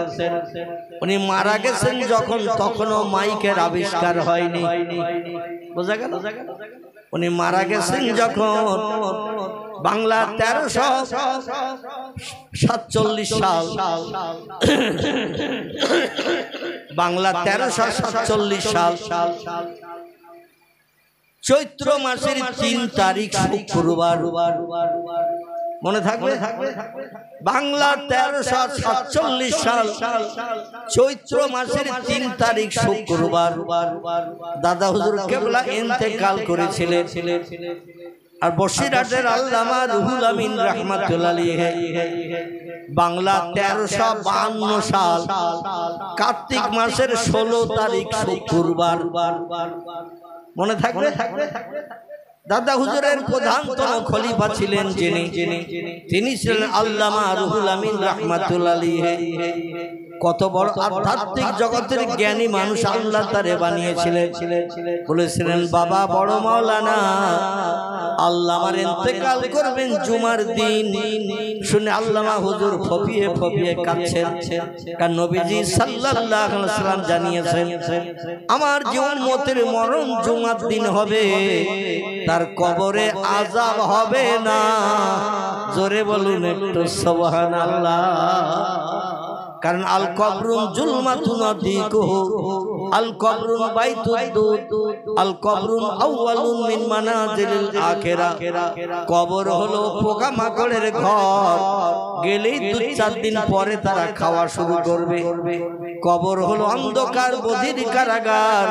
উনি মারা গেছেন যখন, তখনও মাইকের আবিষ্কার হয়নি। বোঝা গেল? উনি মারা গেছেন যখন বাংলা 1347 সাল, বাংলা 1347 সাল চৈত্র মাসের ৩ তারিখ শুক্রবার, মনে থাকবে, বাংলা ১৩৪৭ সাল চৈত্র মাসের ৩ তারিখ শুক্রবার দাদা হুজুর কেবলা ইন্তেকাল করেছিলেন। আর বসিরহাটের আল্লামা রুহুল আমিন রাহমাতুল্লাহ আলাইহি বাংলা ১৩৫২ সাল কার্তিক মাসের ১৬ তারিখ শুক্রবার, মনে থাকবে। দাদা হুজুরের প্রধানতম খলিফা ছিলেন যিনি, তিনি ছিলেন আল্লামা রুহুল আমিন রাহমাতুল্লাহ আলাইহি। কত বড় আধ্যাত্মিক জগতের জ্ঞানী মানুষ আল্লাহ তারে বানিয়েছিলেন। বলেছিলেন, বাবা বড় মাওলানা আল্লাহ আমার ইন্তেকাল করবেন জুমার দিন। শুনে আল্লামা হুজুর ফপিয়ে ফপিয়ে কাঁদছেন, কারণ নবীজি সাল্লাল্লাহু আলাইহি ওয়াসাল্লাম জানিয়েছেন, আমার যে উম্মতের মরণ জুমার দিন হবে তার কবরে আযাব হবে না। জোরে বলুন একটু সুবহানাল্লাহ। কারণ আল কবরুন জুলমাতুন আদিকুহু, আল কবরুন বাইতুদ, আল কবরুন আউয়ালুন মিন মানাজিলিল আখিরা। কবর হলো পোকামাকড়ের ঘর, গেলেই ২-৪ দিন পরে তারা খাওয়া শুরু করবে। কবর হলো অন্ধকার বধির কারাগার,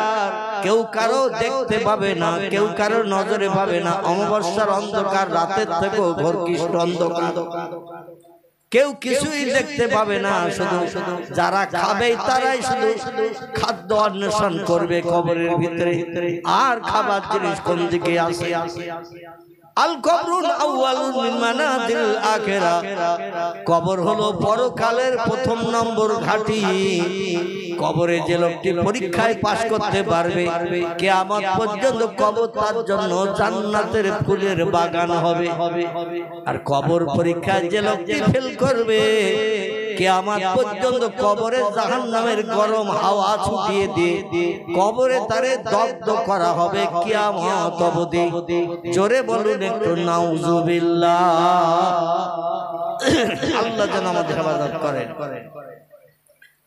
কেউ কারো দেখতে পাবে না, কেউ কারো নজরে পাবে না। অমাবস্যার অন্ধকার রাতের থেকেও ঘোরকৃষ্ট অন্ধকার, কেউ কিছুই দেখতে পাবে না। শুধু যারা খাবে তারাই শুধু খাদ্য অন্বেষণ করবে কবরের ভিতরে, আর খাবার জিনিস কোন দিকে আসে। আল কবরুন আউয়ালুন মিন মানাজিল আখিরা, কবর হলো পরকালের প্রথম নম্বর ঘাঁটি। কবরে যে লোকটি পরীক্ষায় পাশ করতে পারবে কিয়ামত পর্যন্ত কবর তার জন্য জান্নাতের ফুলের বাগান হবে। আর কবর পরীক্ষায় যে লোকটি ফেল করবে কিয়ামত পর্যন্ত কবরে জাহান্নামের গরম হাওয়া ছুটিয়ে দিয়ে কবরে তারে দগ্ধ করা হবে কিয়ামত অবধি। জোরে বলুন একটু নাউজুবিল্লাহ। আল্লাহ যেন আমাদের হেফাজত করেন।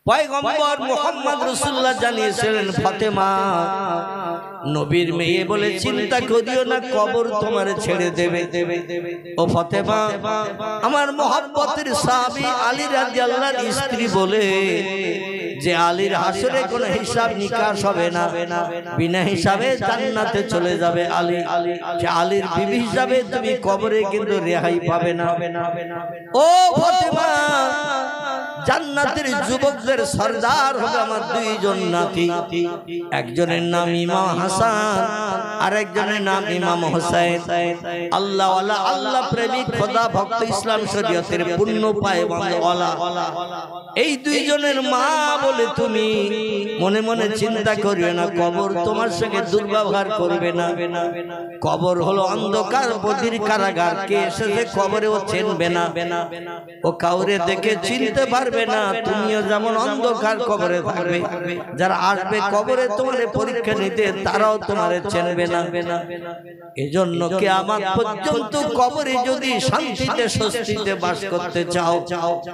পয়গম্বর মুহাম্মদ রাসূলুল্লাহ জানিয়েছিলেন, ফাতেমা নবীর মেয়ে বলে চিন্তা করিও না, কবর তোমার ছেড়ে দেবে। ও ফাতেমা, আমার মহব্বতের সাহাবী আলী রাদিয়াল্লাহু স্ত্রী বলে যে আলীর হাসরে কোনো হিসাব নিকাশ হবে না, বিনা হিসাবে জান্নাতে চলে যাবে আলী। যে আলীর বিবি হিসাবে তুমি কবরে কিন্তু রেহাই পাবে না। ও ফাতেমা, জান্নাতের যুবকদের সরদার হবে আমার 2 জন নাতি, একজনের নাম ইমাম হাসান আর একজনের নাম ইমাম হোসেন। আল্লাহ ওয়ালা, আল্লাহ প্রেমিক, খোদা ভক্ত, ইসলাম শরীয়তের পূর্ণ পায়বান্দ ওয়ালা। এই 2 জনের মা বলে তুমি মনে মনে চিন্তা করিও না, কবর তোমার সঙ্গে দুর্ব্যবহার করবে না। কবর হলো অন্ধকার বধির কারাগার, কে এসেছে কবরে ও চিনবে না, ও কাউরে দেখে চিনতে পারবে না। তুমিও যেমন অন্ধকার কবরে থাকবে, যারা আসবে কবরে তোমার পরীক্ষা নিতে তারাও তোমারে চিনবে না। এজন্য কিয়ামত পর্যন্ত কবরে যদি শান্তিতে স্বস্তিতে বাস করতে চাও,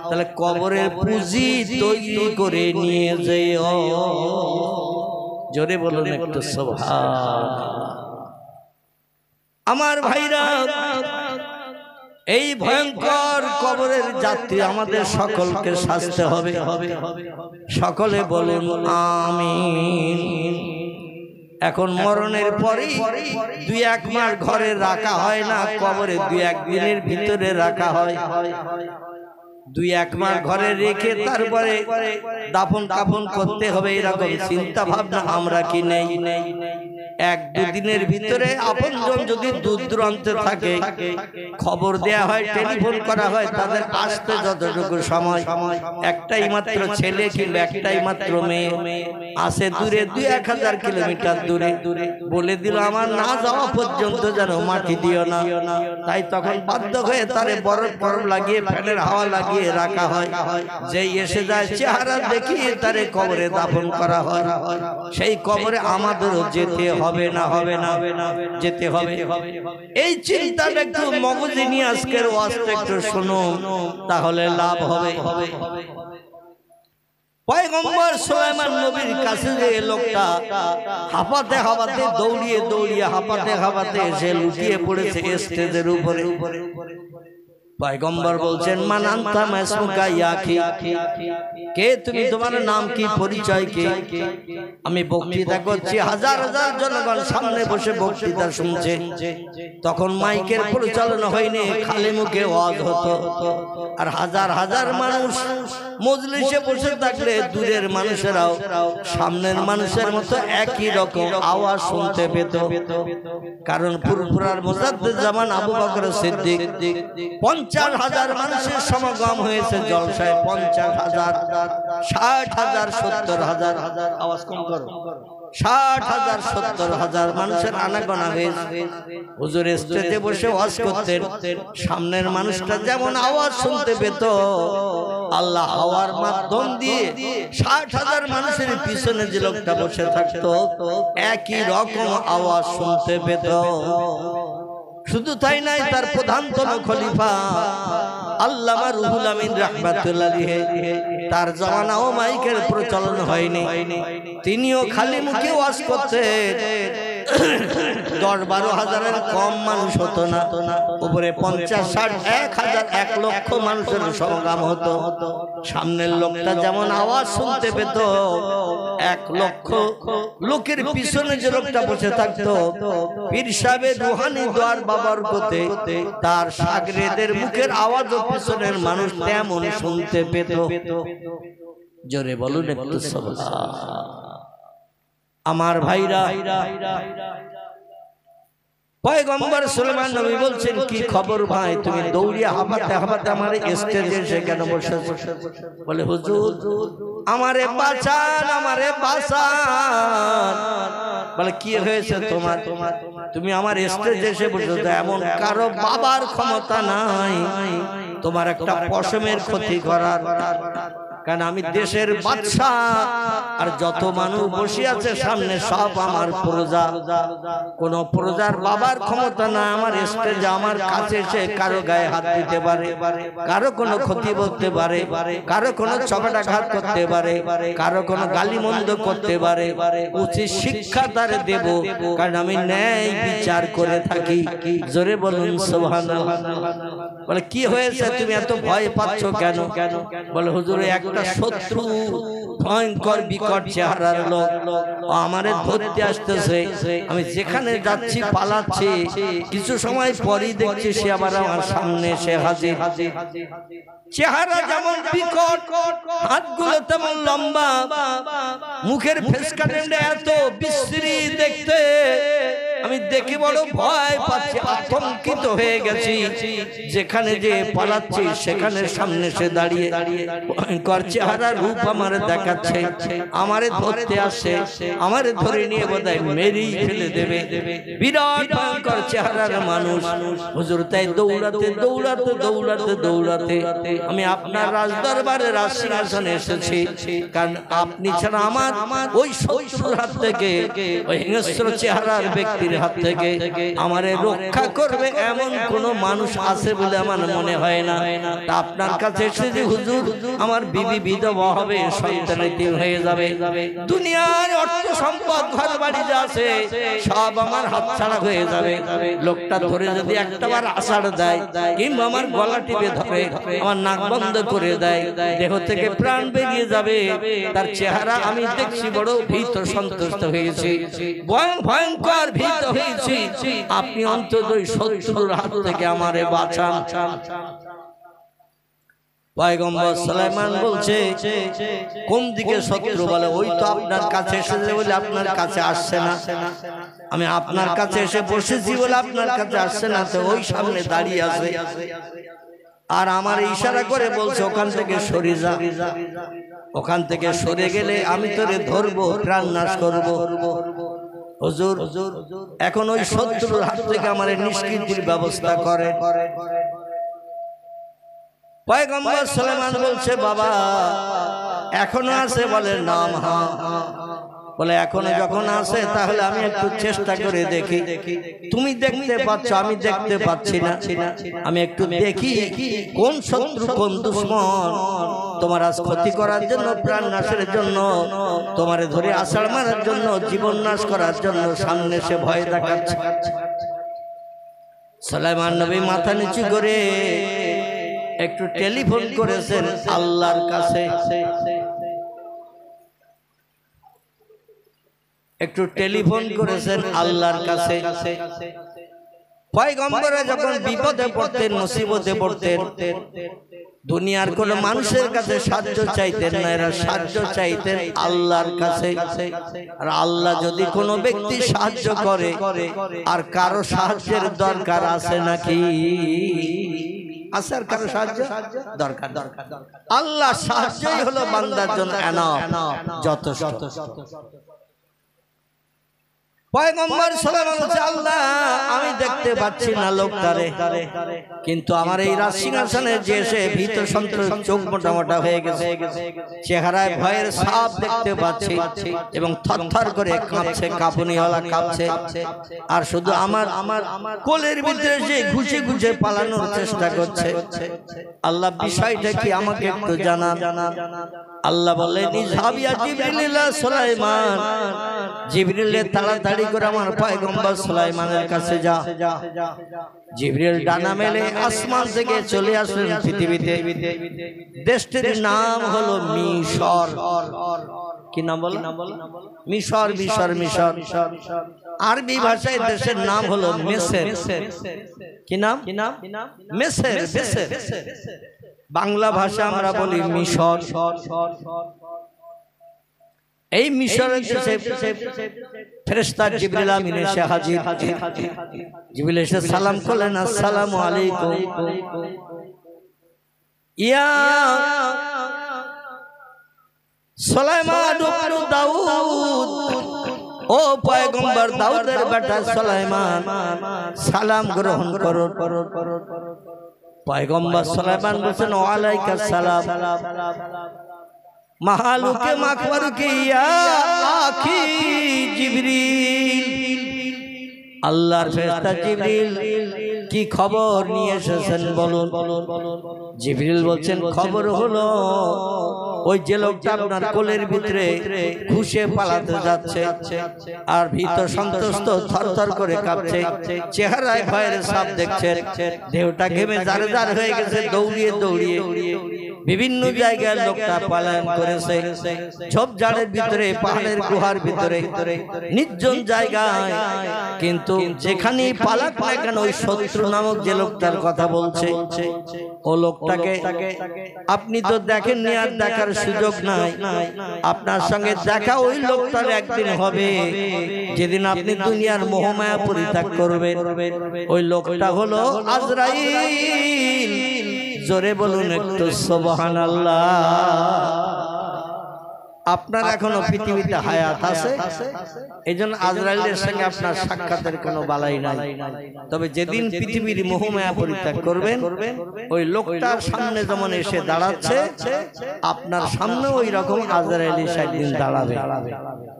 তাহলে কবরের পুঁজি তৈরি করে নিয়ে যেও। জোরে বলুন একটু সুবহানাল্লাহ। আমার ভাইরা, এই ভয়ঙ্কর কবরের যাত্রী আমাদের সকলকে সাজতে হবে। সকলে বলুন আমিন। এখন মরণের পরেই 2-1 মাস ঘরে রাখা হয় না, কবরে 2-1 দিনের ভিতরে রাখা হয়। 2-1 মাস ঘরে রেখে তারপরে দাফন কাফন করতে হবে, এরকম চিন্তা ভাবনা আমরা কি নেই? 1-2 দিনের ভিতরে আপনজন যদি দূর দূরান্তে থাকে খবর দেয়া হয়, টেলিফোন করা হয়, তাদের আসতে যতটুকু সময়, একটাই মাত্র ছেলে কিংবা একটাই মাত্র মেয়ে আসে দূরে 2-1000 কিলোমিটার দূরে, বলে দিল আমার না যাওয়া পর্যন্ত যেন মাটি দিও না। তাই তখন বাধ্য হয়ে তারে বরফ বরফ লাগিয়ে ফ্যানের হাওয়া লাগিয়ে রাখা হয়। যেই এসে যায় চেহারা দেখিয়ে তারে কবরে দাফন করা হয়। সেই কবরে আমাদেরও যেতে হবে না, হবে না, যেতে হবে। এই চিন্তাটা একটু মগজে নিয়ে আজকের ওয়াজটা একটু শুনুন, তাহলে লাভ হবে। পয়গম্বর সুলাইমান নবীর কাছে যে লোকটা হাঁপাতে হাঁপাতে দৌড়িয়ে দৌড়িয়ে হাঁপাতে হাঁপাতে এসে লুটিয়ে পড়েছে স্টেজের উপরে। পয়গম্বর বলছেন, মান আনতা মাসমুকা ইয়া আখি, কে তুমি, তোমার নাম কি, পরিচয় কি? আমি বক্তৃতা করছি, হাজার হাজার জনগণ সামনে বসে বক্তৃতা শুনছে। তখন মাইকের পরিচালনা হয়নি, খালি মুখে ওয়াজ হতো। আর হাজার হাজার মানুষ মজলিসে বসে থাকলে দূরের মানুষেরাও সামনের মানুষের মতো একই রকম আওয়াজ শুনতে পেত। কারণ ফুরফুরার মুজাদ্দিদ জামান আবু বকর সিদ্দিক 50,000 মানুষের সমাগম হয়েছে জলসায়। 50,000, 60,000, 70,000, আওয়াজ কম করো, 60,000, 70,000 মানুষের আনাগোনা হয়েছে। হুজুর স্টেজে বসে ওয়াজ করতেন, সামনের মানুষটা যেমন আওয়াজ শুনতে পেত, আল্লাহ হাওয়ার মাধ্যম দিয়ে 60,000 মানুষের পিছনে যে লোকটা বসে থাকতো একই রকম আওয়াজ শুনতে পেত। শুধু তাই নাই, তার প্রধানতম খলিফা আল্লামা রুহুল আমিন রাহমাতুল্লাহ আলাইহি, তার জামানাও মাইকের প্রচলন হয়নি, তিনিও খালি মুখে ওয়াজ করতেন। 10-12 হাজারের কম মানুষ হতো না, উপরে 50, 60, 1,000, 1 লক্ষ মানুষের সমাগম হতো। সামনের লোকটা যেমন আওয়াজ শুনতে পেত, 1 লক্ষ লোকের পিছনে যে লোকটা বসে থাকতো পীর সাহেবের রুহানি দোয়ার বাবরকতে তার শাগরেদের মুখের আওয়াজ পিছনের মানুষ তেমন শুনতে পেত। জোরে বলুন একটু সুবহানাল্লাহ। আমার ভাইরা, পয়গম্বর সুলাইমান নবী বলছেন, কি খবর ভাই, তুমি দৌড়িয়ে হাঁপাতে হাঁপাতে আমার স্টেজে এসে কেন বসেছো? বলে, হুজুর আমারে বাঁচান, আমারে বাঁচান। বলে, কি হয়েছে তোমার? তুমি আমার স্টেজে এসে বসেছো, এমন কারো বাবার ক্ষমতা নাই তোমার একটা পশমের ক্ষতি করার। কারণ আমি দেশের বাদশা, আর যত মানুষ বসে আছে সামনে সব আমার প্রজা। কোন প্রজার বাবার ক্ষমতা না আমার স্টেজে আমার কাছে এসে কারো গায়ে হাত দিতে পারে, কারো কোনো ক্ষতি করতে পারে, কারো কোনো চপেটাঘাত করতে পারে, কারো কোনো গালিমন্দ করতে পারে। উচিত শিক্ষা তারে দেব, কারণ আমি ন্যায় বিচার করে থাকি। জোরে বলুন সুবহানাল্লাহ। বলে, কি হয়েছে, তুমি এত ভয় পাচ্ছ কেন? বলে, হুজুর একটা শত্রু ভয়ঙ্কর বিকট চেহারার লোক আমারে ধরতে আসতেছে, আমি যেখানে যাচ্ছি পালাচ্ছি, কিছু সময় পরেই দেখছি সে আবার আমার সামনে এসে হাজির। চেহারা যেমন বিকট, হাতগুলো তেমন লম্বা, মুখের ফেস কাটিংটা এত বিশ্রী দেখতে, আমি দেখে বড় ভয় পাচ্ছি, আতঙ্কিত হয়ে গেছি। যেখানে যে পালাচ্ছি সেখানে সামনে সে দাঁড়িয়ে ভয়ঙ্কর চেহারা রূপ আমার দেখাচ্ছে, আমারে ধরতে আসে, আমারে ধরে নিয়ে বোধহয় মেরেই ফেলে দেবে। বিরাট ভয়ঙ্কর চেহারার মানুষ। হুজুর তাই দৌড়াতে দৌড়াতে দৌড়াতে দৌড়াতে আমি আপনার রাজদরবারে রাজসিংহাসনে এসেছি, কারণ আপনি ছাড়া আমার ওই শত্রুর হাত থেকে, ওই হিংস্র চেহারার ব্যক্তির হাত থেকে আমারে রক্ষা করবে এমন কোন মানুষ আছে বলে আমার মনে হয় না। তা আপনার কাছে এসেছি হুজুর, আমার বিবি বিধবা হবে, সন্তান এতিম হয়ে যাবে, দুনিয়ার অর্থ সম্পদ ঘর বাড়ি যা আছে সব আমার হাতছাড়া হয়ে যাবে। লোকটা ধরে যদি একটাবার আষাঢ় দেয়, কিংবা আমার গলা টিপে ধরে আমার নাক বন্ধ করে দেয়, দেহ থেকে প্রাণ বেরিয়ে যাবে। তার চেহারা আমি দেখছি, বড় ভীত সন্তুষ্ট হয়েছি, ভয়ঙ্কর ভীত হয়েছি। আপনি অন্তত শত্রুর হাত থেকে আমারে বাঁচান। পয়গম্বর সুলাইমান বলছে, কোন দিকে শত্রু? বলে, ওই তো আপনার কাছে এসেছে বলে আপনার কাছে আসছে না, আমি আপনার কাছে এসে বসেছি বলে আপনার কাছে আসছে না, তো ওই সামনে দাঁড়িয়ে আছে আর আমার ইশারা করে বলছে ওখান থেকে সরে যা, ওখান থেকে সরে গেলে আমি তোরে ধরবো, প্রাণ নাশ করবো। হুজুর এখন ওই শত্রুর হাত থেকে আমার নিষ্কৃতির ব্যবস্থা করে। পয়গম্বর সুলাইমান বলছে, বাবা এখনো আছে? বলে, নাম হ্যাঁ। বলে এখনো যখন আসে তাহলে আমি একটু চেষ্টা করে দেখি, তুমি দেখতে পাচ্ছ আমি দেখতে পাচ্ছি না, আমি একটু দেখি কোন শত্রু কোন দুশ্মন তোমার আজ ক্ষতি করার জন্য, প্রাণ নাশের জন্য, তোমারে ধরে আষাঢ় মারার জন্য, জীবন নাশ করার জন্য সামনে সে ভয় দেখাচ্ছে। সুলাইমান নবী মাথা নিচু করে একটু টেলিফোন করেছেন আল্লাহর কাছে, একটু টেলিফোন করেছেন আল্লাহর কাছে। পয়গম্বররা যখন বিপদে পড়তেন, মুসিবতে পড়তেন, দুনিয়ার কোন মানুষের কাছে সাহায্য চাইতেন না, এরা সাহায্য চাইতেন আল্লাহর কাছে। আর আল্লাহ যদি কোনো ব্যক্তি সাহায্য করে, আর কারো সাহায্যের দরকার আছে নাকি? আছে আর কারো সাহায্য দরকার? আল্লাহ সাহায্যই হলো বান্দার জন্য যথেষ্ট। পয়গম্বর সুলাইমান বলছে আল্লাহ আমি দেখতে পাচ্ছি না লোকটারে, কিন্তু আমার এই রাজসিংহাসনে যে এসে ভীত সন্ত্রস্ত, চোখ মোটা মোটা হয়ে গেছে, চেহারায় ভয়ের ছাপ দেখতে পাচ্ছি এবং থরথর করে কাঁপছে, কাঁপুনিওয়ালা কাঁপছে। আর শুধু আমার কোলের ভিতরে যে ঘুষে ঘুষে পালানোর চেষ্টা করছে। আল্লাহ বিষয়টা কি আমাকে একটু জানান। আল্লাহ বললেন ইযহাবিয়া জিবরিল ইলা সুলাইমান, জিবরিলে তাড়াতাড়ি করে আমার পয়গম্বর সুলাইমানের কাছে যা। জিবরিল ডানা মেলে আসমান থেকে চলে আসলেন পৃথিবীতে। দেশটির নাম হলো মিশর। কি নাম বলো? মিশর। মিশর মিশর আরবি ভাষায় দেশের নাম হলো মেসের। কি নাম? মেসের। বাংলা ভাষা আমরা বলি মিশর। এই মিশরের দেশে ফেরেশতা জিবরিল আমিন এসে হাজির। জিবরিল এসে সালাম করলেন, আসসালামু আলাইকুম ইয়া সুলাইমান ইবনে দাউদ, ও পয়গম্বর দাউদের বেটা সুলাইমান, সালাম গ্রহণ করো। পয়গম্বর সুলাইমান বলেন ওয়ালাইকুম সালাম। মাহালুকে মাকবারুকে ইয়া আখি জিবরিল, আল্লাহর ফেরেশতা জিবরিল কি খবর নিয়ে এসেছেন বলুন। জিবরিল বলছেন খবর হলো ওই যে লোকটা আপনার কোলের ভিতরে ঘুষে পালাতে যাচ্ছে, আর ভীত সন্ত্রস্ত থরথর করে কাঁপছে, চেহারায় ভয়ের ছাপ দেখছেন, দেহটা ঘেমে জারজার হয়ে গেছে, দৌড়িয়ে দৌড়িয়ে বিভিন্ন জায়গায় লোকটা পলায়ন করেছে। ঝোপঝাড়ের ভিতরে, পাহাড়ের গুহার ভিতরে, নির্জন জায়গায়। কিন্তু যেখানেই পালাক না কেন ওই শত্রু নামক যে লোকটার কথা বলছে, ও লোকটাকে আপনি তো দেখেননি, আর দেখার সুযোগ নাই। আপনার সঙ্গে দেখা ওই লোকটার একদিন হবে যেদিন আপনি দুনিয়ার মোহমায়া পরিত্যাগ করবেন। ওই লোকটা হলো আজরাইল। জোরে বলুন একটু সুবহানাল্লাহ। আপনার এখনো পৃথিবীতে হায়াত আছে, এইজন্য আজরাইলের সঙ্গে আপনার সাক্ষাতের কোনো বালাই নাই। তবে যেদিন পৃথিবীর মোহমায়া পরিত্যাগ করবেন, ওই লোকটার সামনে যেমন এসে দাঁড়াচ্ছে, আপনার সামনে ওই রকম আজরাইল সেদিন দাঁড়াবে।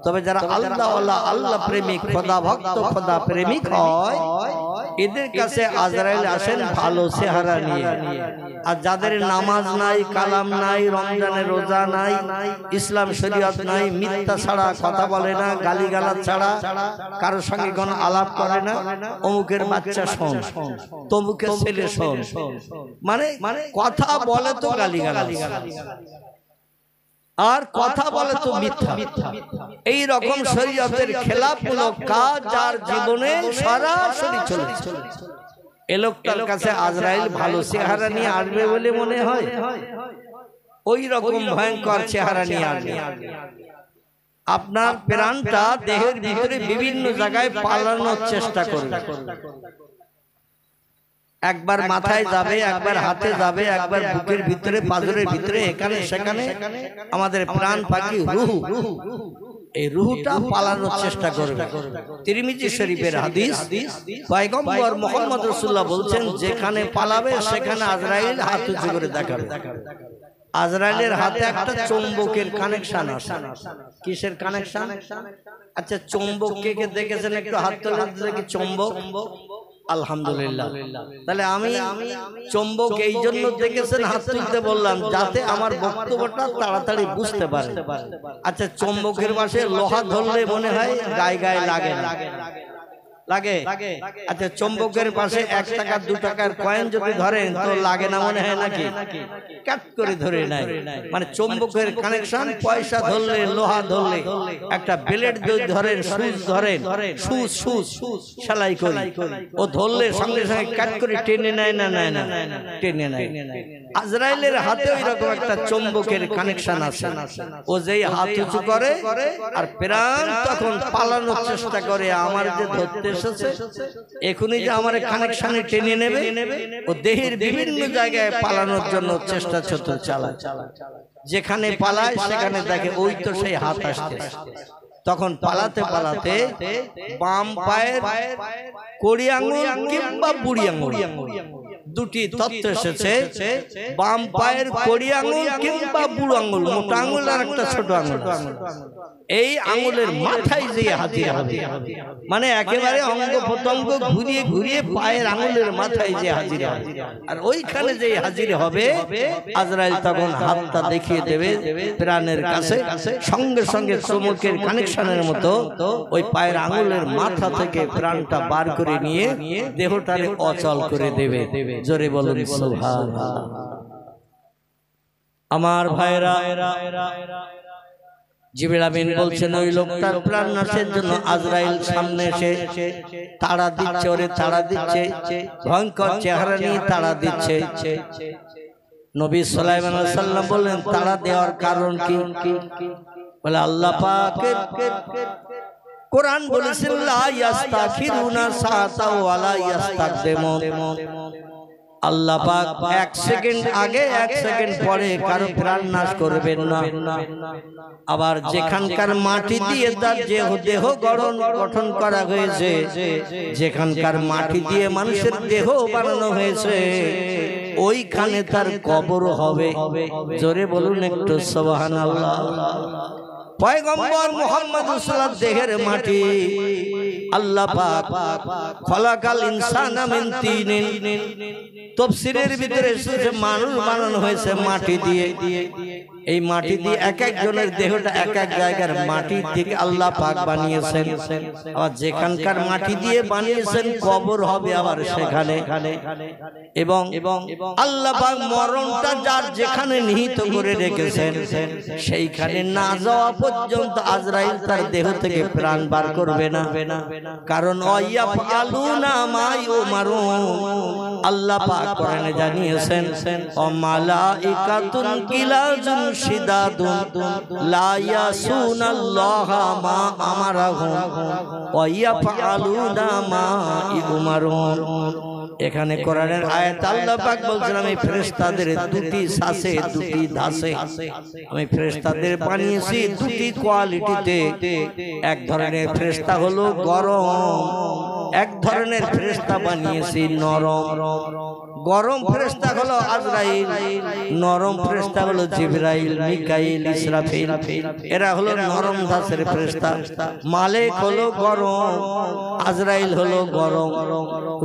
তবে যারা আল্লাহ ওয়ালা, আল্লাহ প্রেমিক, খোদা ভক্ত, খোদা প্রেমিক হয়, এদের কাছে আজরাইল আসেন ভালো চেহারা নিয়ে। আর যাদের নামাজ নাই, কালাম নাই, রমজানের রোজা নাই, ইসলাম শরীয়ত নাই, মিথ্যা ছাড়া কথা বলে না, গালিগালাজ ছাড়া কারোর সঙ্গে কোনো আলাপ করে না, অমুকের বাচ্চা শোন, তমুকের ছেলে শোন, মানে কথা বলে তো গালিগালাজ, আর কথা বলে তো মিথ্যা। এই রকম শরীয়তের খেলাফমূলক কাজ যার জীবনে সরাসরি চলেছে, এ লোকটার কাছে আজরাইল ভালো চেহারা নিয়ে আসবে বলে মনে হয়? ওই রকম ভয়ঙ্কর চেহারা নিয়ে আসবে। আপনার প্রাণটা দেহের ভিতরে বিভিন্ন জায়গায় পালানোর চেষ্টা করবে। একবার মাথায় যাবে, একবার হাতে যাবে, একবার বুকের ভিতরে, পাঁজরের ভিতরে, এখানে সেখানে। আমাদের প্রাণ পাখি রূহ, এই রূহটা পালানোর চেষ্টা করবে। তিরমিজি শরীফের হাদিস, পয়গম্বর মুহাম্মদ রাসূলুল্লাহ বলছেন, যেখানে পালাবে সেখানে আজরাইল হাত উঁচু করে দেখাবে। আজরাইলের হাতে একটা চুম্বকের কানেকশন আছে। কিসের কানেকশন? আচ্ছা, চুম্বক কে কে দেখেছেন? একটু হাত তুলে দেখি। চুম্বক, আলহামদুলিল্লাহ। তাহলে আমি চুম্বক এই জন্য দেখেছেন, হাত তুলতে বললাম যাতে আমার বক্তব্যটা তাড়াতাড়ি বুঝতে পারে। আচ্ছা, চুম্বকের পাশে লোহা ধরলে মনে হয় গায়ে গায়ে লাগে না? লাগে। আচ্ছা, চুম্বকের পাশে 1 টাকা 2 টাকার কয়েন যদি ধরেন তো লাগে না মনে হয় নাকি? কাট করে ধরে নাই। মানে চুম্বকের কানেকশন। পয়সা ধরলে, লোহা ধরলে, একটা ব্লেড ধরেন, সুচ ধরেন, সুচ সেলাই করি, ও ধরলে সঙ্গে সঙ্গে কাট করে টেনে নেয় না? নেয় না? টেনে নেয়। আজরাইলের হাতে ওই রকম একটা চুম্বকের কানেকশন আছে। ও যেই হাত উঁচু করে আর প্রাণ তখন পালানোর চেষ্টা করে, আমার যে ধরতে এসেছে এখনই যে আমার কানেকশনে টেনে নেবে, ও দেহের বিভিন্ন জায়গায় পালানোর জন্য চেষ্টা চালায়। যেখানে পালায় সেখানে দেখে ওই তো সেই হাত আসছে। তখন পালাতে পালাতে বাম পায়ের কড়ি আঙুল কিংবা বুড়ি আঙুল, দুটি তত্ত্ব এসেছে। বাম পায়ের কড়ি আঙুল কিংবা বুড়ো আঙুল, মোটা আঙুল আর একটা ছোট আঙুল, এই আঙুলের মাথায় যে হাজির হবে, মানে একেবারে অঙ্গ প্রত্যঙ্গ ঘুরিয়ে ঘুরিয়ে পায়ের আঙুলের মাথায় যে হাজির হবে, আর ওইখানে যে হাজির হবে আজরাইল তখন হাতটা দেখিয়ে দেবে প্রাণের কাছে। সঙ্গে সঙ্গে চুম্বকের কানেকশনের মতো ওই পায়ের আঙুলের মাথা থেকে প্রাণটা বার করে নিয়ে দেহটারে অচল করে দেবে। জোরে বলুন সুবহানাল্লাহ। আমার ভাইরা, জিবরিল আমিন বলছেন ওই লোকটার প্রাণ নাশের জন্য আজরাইল সামনে এসে তাড়া দিচ্ছে, ওরে তাড়া দিচ্ছে, ভয়ঙ্কর চেহারা নিয়ে তাড়া দিচ্ছে। নবী সুলাইমান আলাইহিস সালাম বললেন তাড়া দেওয়ার কারণ কি? বলে আল্লাহ পাকের কোরআন বলেছেন লা ইস্তাখিরুনা সাআতা ওয়া লা ইস্তাকদিমুন। আল্লাহ পাক 1 সেকেন্ড আগে 1 সেকেন্ড পরে কারো প্রাণ নাশ করবেন না। আবার যেখানকার মাটি দিয়ে তার দেহ গঠন করা হয়েছে, যেখানকার মাটি দিয়ে মানুষের দেহ বানানো হয়েছে, ওইখানে তার কবর হবে। জোরে বলুন একটু সুবহানাল্লাহ। পয়গম্বর মুহাম্মদ সাল্লাল্লাহু আলাইহি দেহের মাটি আল্লাহ পাক খলাকাল ইনসানা মিন তিনিন, তাফসীরের ভিতরে এসেছে মানুষ বানানো হয়েছে মাটি দিয়ে। এই মাটি দিয়ে এক একজনের দেহটা এক এক জায়গার মাটি থেকে আল্লাহ পাক বানিয়েছেন। আবার যেখানকার মাটি দিয়ে বানিয়েছেন কবর হবে আবার সেখানে। এবং আল্লাহ পাক মরণটা যার যেখানে নিহিত করে রেখেছেন সেইখানে না যাওয়া পর্যন্ত আজরাইল তার দেহ থেকে প্রাণ বার করবে না। কারণ ওয়াইয়াফআলুনা মা ইউমারুন, আল্লাহ পাক কোরআনে জানিয়েছেন ও মালাইকাতুন কিলাজুন শিদাদুন লা ইয়াসুনাল্লাহা মা আমারাহুম ওয়া ইয়াফআলুনা মা ইউমারুন। এখানে কোরআনের আয়াত আল্লাহ পাক বলছেন আমি ফেরেশতাদের দুটি শ্বাসে দুটি ধাসে আমি ফেরেশতাদের বানিয়েছি দুটি কোয়ালিটিতে। এক ধরনের ফেরেশতা হলো গরম, এক ধরনের ফেরেশতা বানিয়েছি নরম। গরম ফেরেশতা হলো আজরাইল, নরম ফেরেশতা হলো জিবরাইল, মিকাইল, ইসরাফিল। এরা হলো নরম ধাসের ফেরেশতা। মালিক হলো গরম, আজরাইল হলো গরম,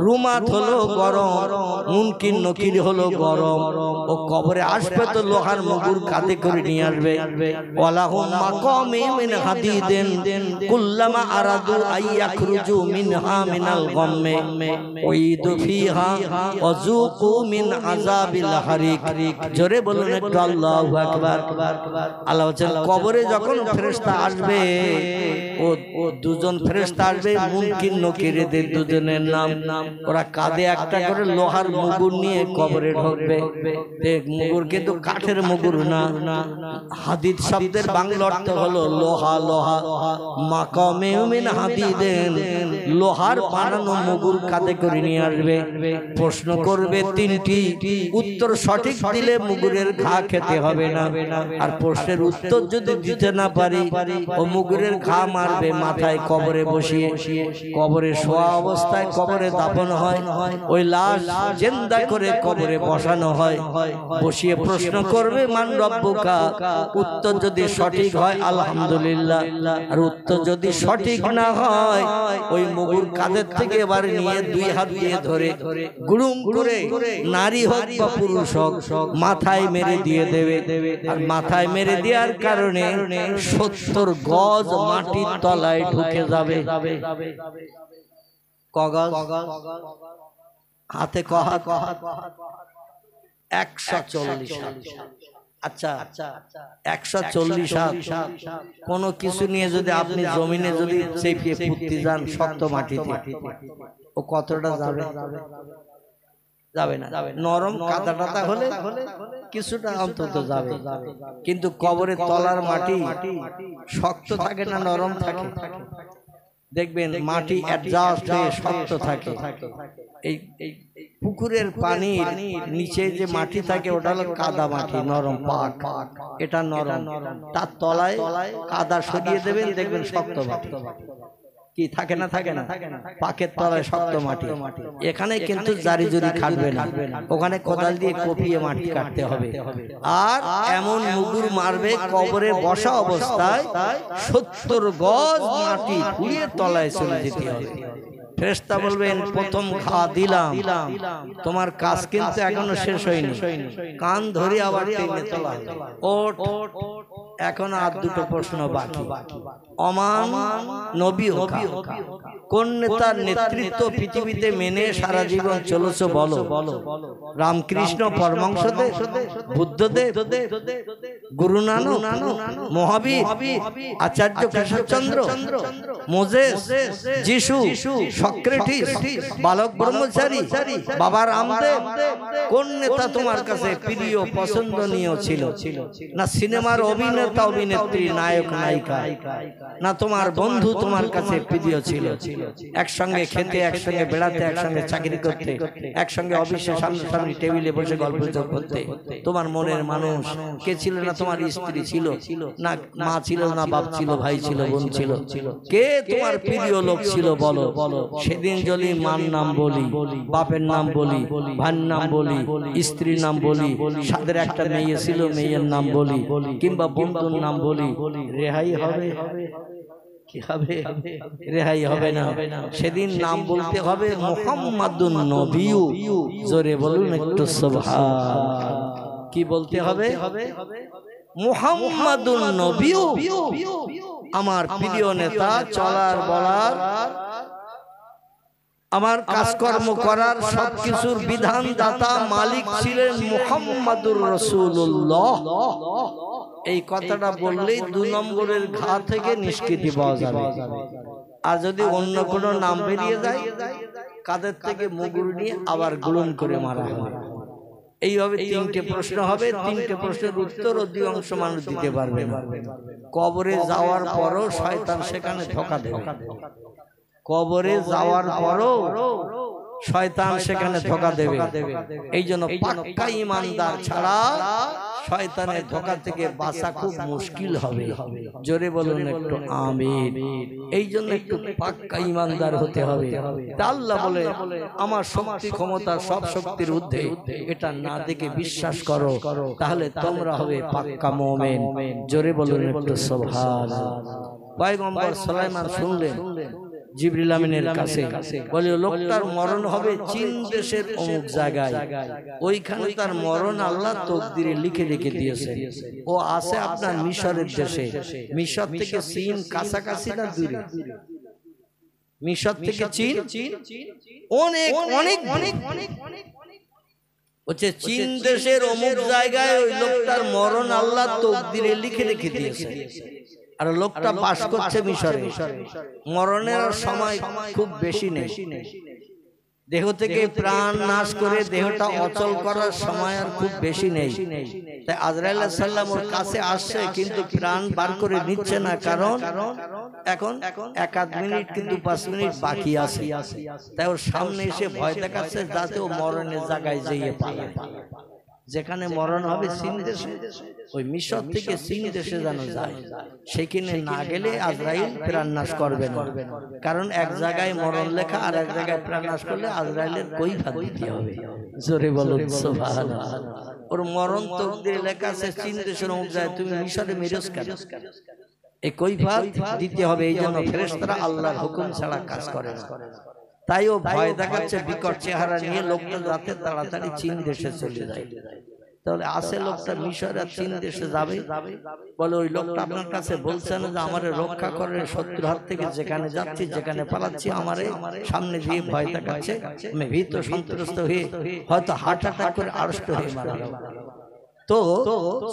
রুমাত হলো গরম, মুনকির নকির হলো গরম। ও কবরে আসবে তো লোহার মুগুর কাঁধে করে নিয়ে আসবে। ওয়ালাহুম মাকামিন মিন হাদিদিন কুল্লামা আরাদু আইয়াখরুজু মিনহা মিনাল গাম্মি উইদু ফিহা ওয়াযুকু মিন আযাবিল হারিক। জোরে বলুন একটু আল্লাহু আকবার। আল্লাহ বলেন কবরে যখন ফেরেশতা আসবে ও দুজন ফেরেশতা আসবে, মুনকির নকিরদের দুজনের নাম। ওরা কাঁধে একটা করে লোহার মুগুর নিয়ে কবরে ঢুকবে। মুগুর কিন্তু কাঠের মুগুর না। হাদিদ শব্দের বাংলা অর্থ হলো লোহা। লোহা মাকামে মিন হাদিদেন, লোহার বানানো মুগুর কাঁধে করে নিয়ে আসবে। প্রশ্ন করবে পড়বে তিনটি, উত্তর সঠিক দিলে মুগুরের ঘা খেতে হবে না। আর প্রশ্নের উত্তর যদি দিতে না পারি, ও মুগুরের ঘা মারবে মাথায় কবরে বসিয়ে। কবরে শোয়া অবস্থায় কবরে দাফন হয়, ওই লাশ জিন্দা করে কবরে বসানো হয়। বসিয়ে প্রশ্ন করবে মান রব্বুকা, উত্তর যদি সঠিক হয় আলহামদুলিল্লাহ, আর উত্তর যদি সঠিক না হয় ওই মুগুর কাঁধের থেকে এবার নিয়ে দুই হাত দিয়ে ধরে গুড়ুম করে, নারী হোক বা পুরুষ হোক, মাথায় মেরে দিয়ে দেবে। আর মাথায় মেরে দেওয়ার কারণে 70 গজ মাটির তলায় ঢুকে যাবে। কগজ হাতে কহা 140 হাত। আচ্ছা 140 হাত কোনো কিছু নিয়ে যদি আপনি জমিনে যদি চেপিয়ে পুঁততে যান শক্ত মাটিতে, ও কতটা যাবে? যাবে না। নরম কাদা টাদা হলে কিছুটা অন্তত যাবে, কিন্তু কবরের তলার মাটি শক্ত থাকে না নরম থাকে? দেখবেন মাটি অ্যাডজাস্ট হয়ে শক্ত থাকে। এই পুকুরের পানির নিচে যে মাটি থাকে ওটা হলো কাদা মাটি, নরম পাক, এটা নরম। তার তলায় কাদা সরিয়ে দেবেন, দেখবেন শক্ত মাটি। কি থাকে না? থাকে না? পাকের তলায় শক্ত মাটি। এখানে কিন্তু জারি জুরি খাটবে না, ওখানে কোদাল দিয়ে কপিয়ে মাটি কাটতে হবে। আর এমন মুগুর মারবে কবরে বসা অবস্থায় 70 গজ মাটি পুড়িয়ে তলায় চলে যেতে হবে। ফেরেশতা বলবেন প্রথম ঘা দিলাম, তোমার কাজ কিন্তু এখনো শেষ হয়নি। কান ধরে আবার টেনে তোলা, ওঠ। এখন আর দুটো প্রশ্ন বাকি। অমান নবী কোন নেতার নেতৃত্ব পৃথিবীতে মেনে সারা জীবন চলেছো বলো? রামকৃষ্ণ পরমহংসদেব, বুদ্ধদেব, গুরু নানক, মহাবীর, আচার্য কেশবচন্দ্র, মোজেস, যিশু, সক্রেটিস, বালক ব্রহ্মচারী, বাবা রামদেব? কোন নেতা তোমার কাছে প্রিয় পছন্দনীয় ছিল? না সিনেমার অভিনেতা অভিনেত্রী, নায়ক নায়িকা? না তোমার বন্ধু তোমার কাছে প্রিয় ছিল? একসঙ্গে খেতে, একসঙ্গে বেড়াতে, একসঙ্গে চাকরি করতে, একসঙ্গে অফিসে সামনাসামনি টেবিলে বসে গল্প করতে। তোমার মনের মানুষ কে ছিল? না তোমার স্ত্রী ছিল, না মা ছিল, না বাপ ছিল, ভাই ছিল, বোন ছিল? কে তোমার প্রিয় লোক ছিল বলো? সেদিন যদি মার নাম বলি, বাপের নাম বলি, ভাইয়ের নাম বলি, স্ত্রীর নাম বলি, সাদের একটা মেয়ে ছিল মেয়ের নাম বলি, কিংবা বন্ধুর নাম বলি, রেহাই হবে? কি হবে? রেহাই হবে না। সেদিন নাম বলতে হবে মুহাম্মাদুন নবিয়্যু। জোরে বলুন একটু সুবহান। কি বলতে হবে? মুহাম্মাদুন নবিয়্যু, আমার প্রিয় নেতা, চলার বলার, আমার কাজকর্ম করার সবকিছুর বিধান দাতা মালিক ছিলেন মুহাম্মাদুর রাসূলুল্লাহ। এই কথাটা বললেই 2 নম্বরের ঘা থেকে নিষ্কৃতি পাওয়া যাবে। আর যদি অন্য কোনো নাম বেরিয়ে যায়, কাদের থেকে মুগুর নিয়ে আবার গুলন করে মারা হবে। এইভাবে 3টে প্রশ্ন হবে। 3টে প্রশ্নের উত্তর অধিকাংশ মানুষ দিতে পারবে না। কবরে যাওয়ার পরও শয়তান সেখানে ধোঁকা দেবে। কবরে যাওয়ার পরও শয়তান সেখানে ধোঁকা দেবে। এই জন্য পাক্কা ঈমানদার ছাড়া শয়তানের ধোঁকা থেকে বাঁচা খুব মুশকিল হবে। জোরে বলুন একটু আমিন। এই জন্য একটু পাক্কা ঈমানদার হতে হবে। আল্লাহ বলে আমার শক্তি ক্ষমতা সব শক্তির ঊর্ধ্বে, এটা না দেখে বিশ্বাস করো, তাহলে তোমরা হবে পাক্কা মুমিন। জোরে বলুন একটু সুবহানাল্লাহ। পয়গম্বর সুলাইমান শুনলেন জিবরিল আমিনের কাছে, বলে লোকটার মরণ হবে চীন দেশের অমুক জায়গায়, ওইখানে তার মরণ আল্লাহ তকদিরে লিখে রেখে দিয়েছে। ও আছে আপনার মিশরের দেশে। মিশর থেকে চীন কাছাকাছি না দূরে? মিশর থেকে চীন অনেক অনেক অনেক হচ্ছে চীন দেশের অমুক জায়গায় ওই লোকটার মরণ আল্লাহ তকদিরে লিখে রেখে দিয়েছে। আর লোকটা বাস করছে মিশরে। মরণের সময় খুব বেশি নেই, দেহ থেকে প্রাণ নাশ করে দেহটা অচল করার সময় আর খুব বেশি নেই। তাই আজরাইল আলাইহিস সালাম ওর কাছে আসছে, কিন্তু প্রাণ বার করে নিচ্ছে না, কারণ এখন 1-1 মিনিট কিন্তু 5 মিনিট বাকি আছে। তাই ওর সামনে এসে ভয় দেখাচ্ছে যাতে ও মরণের জায়গায় যেয়ে পালায়। যেখানে মরণ হবে চীন দেশে, ওই মিশর থেকে চীন দেশে যেন যায়। সেখানে না গেলে আজরাইল প্রাণনাশ করবে না, কারণ এক জায়গায় মরণ লেখা আর এক জায়গায় প্রাণনাশ করলে আজরাইলের কৈফিয়ত দিতে হবে। জোরে বলুন সুবহানাল্লাহ। ওর মরণ তকদিরে লেখা আছে চীন দেশের অমুক যায়, তুমি মিশরে মেরেছ কেন? এই কৈফিয়ত দিতে হবে। এই জন্য ফেরেশতারা আল্লাহর হুকুম ছাড়া কাজ করে না। তাই ও ভয় দেখাচ্ছে বিকট চেহারা নিয়ে, লোকটা যাতে তাড়াতাড়ি চীন দেশে চলে যায়। তাহলে আসে লোকটা মিশর আর চীন দেশে যাবে, বলে ওই লোকটা আপনার কাছে বলছে না যে আমারে রক্ষা করে শত্রুর হাত থেকে, যেখানে যাচ্ছি যেখানে পালাচ্ছি আমারে সামনে দিয়ে ভয় দেখাচ্ছে, আমি ভীত সন্ত্রস্ত হয়ে হয়তো হার্ট অ্যাটাক করে আড়ষ্ট হয়ে মারা যাবো। তো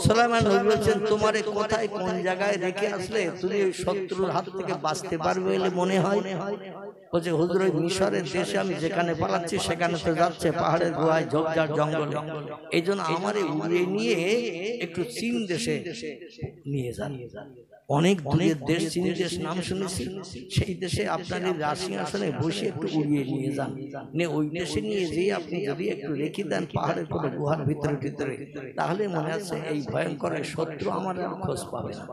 সুলাইমান নবী বলছেন তোমারে কোথায় কোন জায়গায় রেখে আসলে তুমি ওই শত্রুর হাত থেকে বাঁচতে পারবে বলে মনে হয়? বলছে হুজুর ওই মিশরের দেশে আমি যেখানে পালাচ্ছি সেখানে তো যাচ্ছে পাহাড়ের গুহায় ঝোপঝাড় জঙ্গলে, এই জন্য আমারে উড়িয়ে নিয়ে একটু চীন দেশে নিয়ে যান। অনেক দূরের দেশ চীন দেশ নাম শুনেছি, সেই দেশে আপনার এই রাজসিংহাসনে বসে একটু উড়িয়ে নিয়ে যান, ওই দেশে নিয়ে যেয়ে আপনি যদি একটু রেখে দেন পাহাড়ের কোনো গুহার ভিতরে ভিতরে, তাহলে মনে আছে এই ভয়ঙ্কর শত্রু আমার আর খোঁজ পাবে না,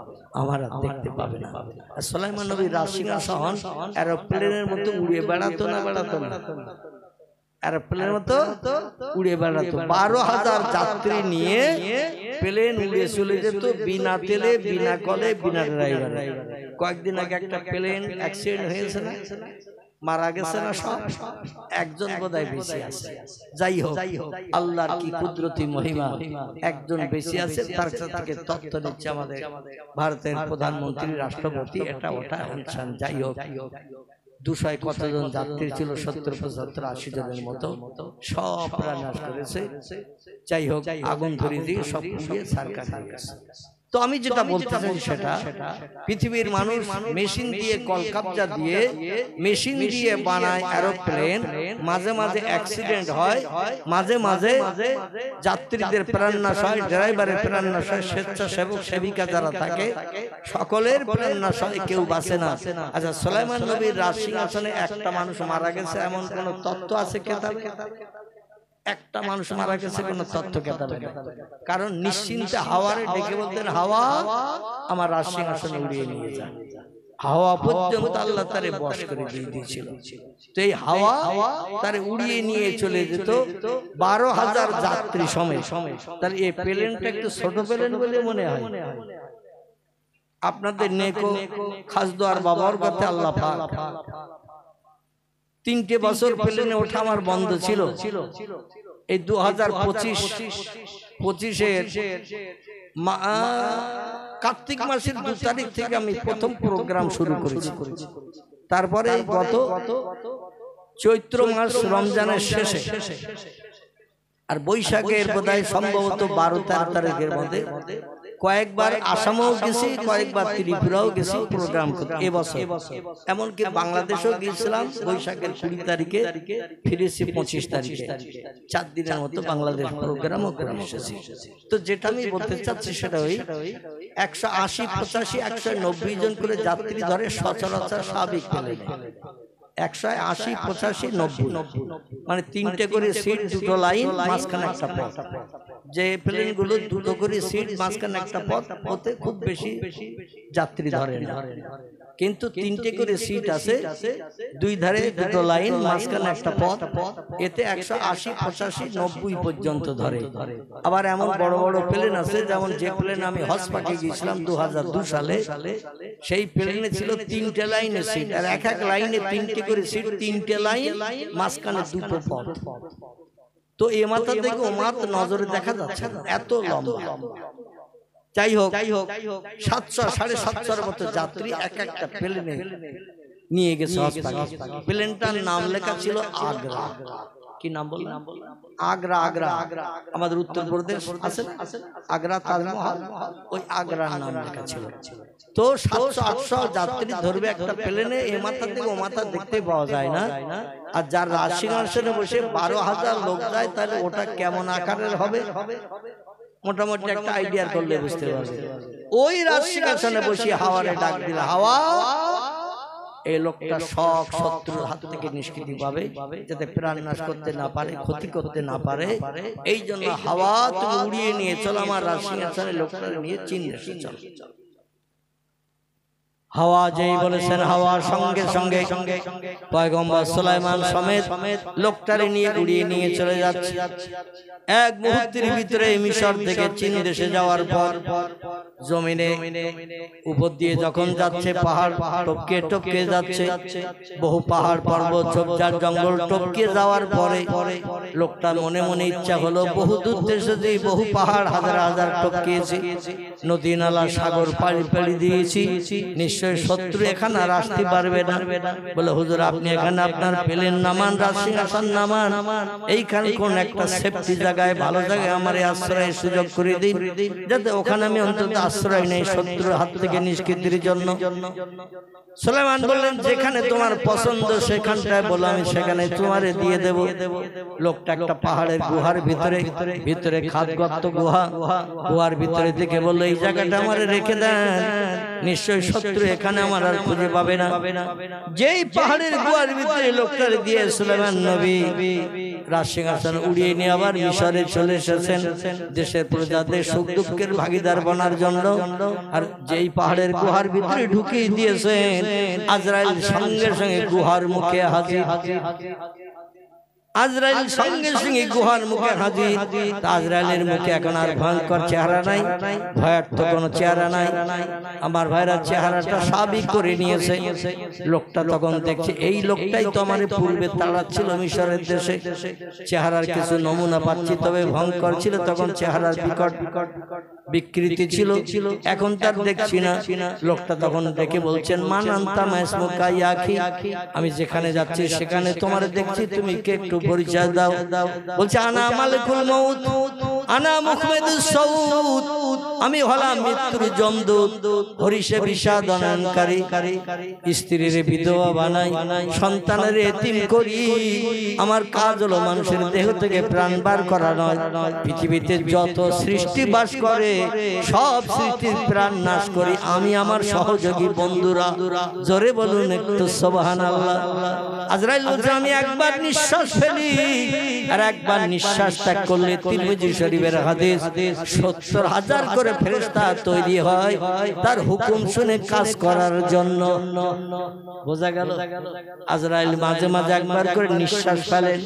আমার আর দেখতে পাবে না। আর সুলাইমান নবী রাজসিংহাসন এরোপ্লেনের মতো উড়ে বেড়াতো না এরোপ্লেনের মতো উড়ে বেড়াতো। 12,000 যাত্রী নিয়ে প্লেন উড়ে চলে যেত, বিনা তেলে বিনা কলে বিনা ড্রাইভারে। কয়েকদিন আগে একটা প্লেন অ্যাক্সিডেন্ট হয়েছে না, মারা গেছে না সব, একজন বোধহয় বেঁচে আছে। যাই হোক, আল্লাহর কি কুদরতি মহিমা, একজন বেঁচে আছে, তার থেকে তথ্য দিচ্ছে আমাদের ভারতের প্রধানমন্ত্রী, রাষ্ট্রপতি, এটা ওটা অনুষ্ঠান। যাই হোক, 200 কতজন যাত্রী ছিল, 70-75-80 জনের মতো, সব প্রাণনাশ করেছে। যাই হোক, আগুন ধরে দিয়ে সব পুড়িয়ে ছারখার হয়ে গেছে। তো আমি যেটা বলতে চাই সেটা, পৃথিবীর মানুষ মেশিন দিয়ে কলকাবজা দিয়ে মেশিন দিয়ে বানায় এরোপ্লেন, মাঝে মাঝে অ্যাক্সিডেন্ট হয়, মাঝে মাঝে যাত্রীদের প্রাণনাশ হয়, ড্রাইভারের প্রাণনাশ হয়, স্বেচ্ছাসেবক সেবিকা যারা থাকে সকলের প্রাণনাশ হয়, কেউ বাঁচে না। আচ্ছা, সুলাইমান নবীর রাজসিংহাসনে একটা মানুষ মারা গেছে এমন কোন তথ্য আছে কেতাবে? একটা মানুষ মারা গেছে কোন তথ্য কেতাবে? কারণ নিশ্চিন্তে হাওয়ারে ডেকে বলতেন, হাওয়া আমার রাজসিংহাসনে উড়িয়ে নিয়ে যান। হাওয়া পর্যন্ত আল্লাহ তারে বশ করে দিয়ে দিয়েছিল। তো এই হাওয়া তারে উড়িয়ে নিয়ে চলে যেত 12,000 যাত্রী সময়। তার এই প্লেনটা একটু ছোট প্লেন বলে মনে হয়। আপনাদের নেকো খাসদোয়ার বাবার কথা আল্লাহ পাক 3টে বছর প্লেনে ওঠা আমার বন্ধ ছিল। এই 2025-এর কার্তিক মাসের 2 তারিখ থেকে আমি প্রথম প্রোগ্রাম শুরু করেছি। তারপরে গত চৈত্র মাস রমজানের শেষে আর বৈশাখের বোধহয় সম্ভবত 12-13 তারিখের মধ্যে কয়েকবার আসামও গেছি, কয়েকবার ত্রিপুরাও গেছি প্রোগ্রাম করতে। এবছর এমনকি বাংলাদেশেও গিয়েছিলাম বৈশাখের 20 তারিখে, ফিরেছি 25 তারিখে। 4 দিনের মতো বাংলাদেশ প্রোগ্রামও করে এসেছি। তো যেটা আমি বলতে চাচ্ছি সেটা ওই 180, 85, 190 জন করে যাত্রী ধরে সচরাচর স্বাভাবিক প্লেনে 180, 85, 90 মানে 3টে করে সিট, 2টো লাইন, মাঝখানে একটা পথ। যে প্লেন গুলো 2টো করে সিট, মাঝখানে একটা পথ, ওতে খুব বেশি যাত্রী ধরে না, কিন্তু 3টে করে সিট আছে, 2 ধারে 2টো লাইন, মাঝখানে একটা পথ, এতে 180, 85, 90 পর্যন্ত ধরে। আবার এমন বড় বড় প্লেন আছে, যেমন যে প্লেন আমি হজ পাকে গিয়েছিলাম 2002 সালে, সেই প্লেনে ছিল 3টে লাইনের সিট, আর এক এক লাইনে 3টে করে সিট, 3টে লাইন, মাঝখানে 2টো পথ। তো এ মাথা থেকে ও মাথা নজরে দেখা যাচ্ছে না, এত লম্বা। যাই হোক, 700-750 মতো যাত্রী এক একটা প্লেনে নিয়ে গেছে। প্লেনটার নাম লেখা ছিল আগ্রা। কি নাম বললাম? আগ্রা। আগ্রা আমাদের উত্তরপ্রদেশ আছে না, আগ্রা তাজমহল, ওই আগ্রার নাম লেখা ছিল। তো 700-800 যাত্রী ধরবে একটা প্লেনে, এ মাথা থেকে ও মাথা দেখতে পাওয়া যায় না। আর যার রাজসিংহাসনে বসে 12,000 লোক যায়, তাহলে ওটা কেমন আকারের হবে মোটামুটি একটা আইডিয়া করলে বুঝতে পারবে। ওই রাজসিংহাসনে বসে হাওয়ারে ডাক দিল, হাওয়া, এই লোকটা সব শত্রুর হাত থেকে নিষ্কৃতি পাবে, যাতে প্রাণ নাশ করতে না পারে, ক্ষতি করতে না পারে। এই জন্য হাওয়া তুমি উড়িয়ে নিয়ে চলো, আমার রাজসিংহাসনে লোকটা নিয়ে চীন দেশে চলো। হাওয়া যেই বলেছেন, হাওয়ার সঙ্গে সঙ্গে পয়গম্বর সুলাইমান সমেত লোকটারে নিয়ে উড়িয়ে নিয়ে চলে যাচ্ছে। এক মুহূর্তের ভিতরে মিশর থেকে চীন দেশে যাওয়ার পর জমিনে উপর দিয়ে যখন যাচ্ছে, পাহাড় টপকে টপকে যাচ্ছে, বহু পাহাড় পর্বত ঝোপঝাড় জঙ্গল টপকে যাওয়ার পরে লোকটার মনে মনে ইচ্ছা হলো, বহু দূর দেশে যে বহু পাহাড় হাজার হাজার টপকিয়েছি, নদী নালা সাগর পাড়ি পাড়ি দিয়েছি, নিশ্চয় শত্রু এখানে আর আসতে পারবে না। বলে, হুজুর আপনি এখানে আপনার প্লেন নামান, রাজসিংহাসন নামান, এইখানে কোন একটা সেফটি জায়গায়, ভালো জায়গায় আমার আশ্রয়ের সুযোগ করে দিন, যাতে ওখানে আমি অন্তত আশ্রয় নেই শত্রুর হাত থেকে নিষ্কৃতির জন্য। সুলাইমান বললেন, যেখানে তোমার পছন্দ সেখানটায় বলো, আমি সেখানে তোমারে দিয়ে দেব। লোকটা একটা পাহাড়ের গুহার ভিতরে খাদ গর্ত গুহার ভিতরে থেকে বললো, এই জায়গাটা আমারে রেখে দেন, নিশ্চয় শত্রু এখানে আমার আর খুঁজে পাবে না। যেই পাহাড়ের গুহার ভিতরে লোকটারে দিয়ে সুলাইমান নবী রাজসিংহাসন উড়িয়ে নিয়ে আবার মিশরে চলে এসেছেন, দেশের প্রজাদের সুখ দুঃখের ভাগিদার বনার জন্য। আর যেই পাহাড়ের গুহার ভিতরে ঢুকিয়ে দিয়েছেন, আজরাইল সঙ্গে সঙ্গে গুহার মুখে হাজির। আজরাইল সঙ্গে সঙ্গে গুহার মুখে হাজির। আজরাইলের মুখে এখন আর ভয়ঙ্কর চেহারা নাই, ভয়ার্থ কোনো চেহারা নাই। আমার ভাইরা চেহারাটা স্বাভাবিক করে নিয়েছে। লোকটা তখন দেখছে, এই লোকটাই তো আমার পূর্বে তাড়াচ্ছিল মিশরের দেশে। চেহারার কিছু নমুনা পাচ্ছি, তবে ভয়ঙ্কর ছিল তখন, চেহারার বিকট বিকৃতি ছিল, এখন তার দেখছি না। লোকটা তখন দেখে বলছেন, মান আনতা মাসমুকা ইয়া আখি, আমি যেখানে যাচ্ছি সেখানে তোমার দেখছি, তুমি কে একটু পরিচয় দাও। বলছে, আনা মালিকুল মউত, আনা মুখমেদুস সউদ, আমি হলাম মৃত্যুর যমদূত, হরিষে বিষাদনকারী, স্ত্রীর বিধবা বানাই, সন্তানের এতিম করি। আমার কাজ হলো মানুষের দেহ থেকে প্রাণ বার করা নয়। পৃথিবীতে যত সৃষ্টি বাস করে সব সৃষ্টির প্রাণ নাশ করি আমি, আমার সহযোগী বন্ধুরা। জোরে বলুন একটু সুবহানাল্লাহ। আজরাইল বলছে, আমি একবার নিঃশ্বাস ফেলি আর একবার নিঃশ্বাস ত্যাগ করলে, তিরমিজি শরীফের হাদিস, 70,000 করে ফেরেশতা তৈরি হয় তার হুকুম শুনে কাজ করার জন্য। বোঝা গেল? আজরাইল মাঝে মাঝে একবার করে নিঃশ্বাস ফেলেন।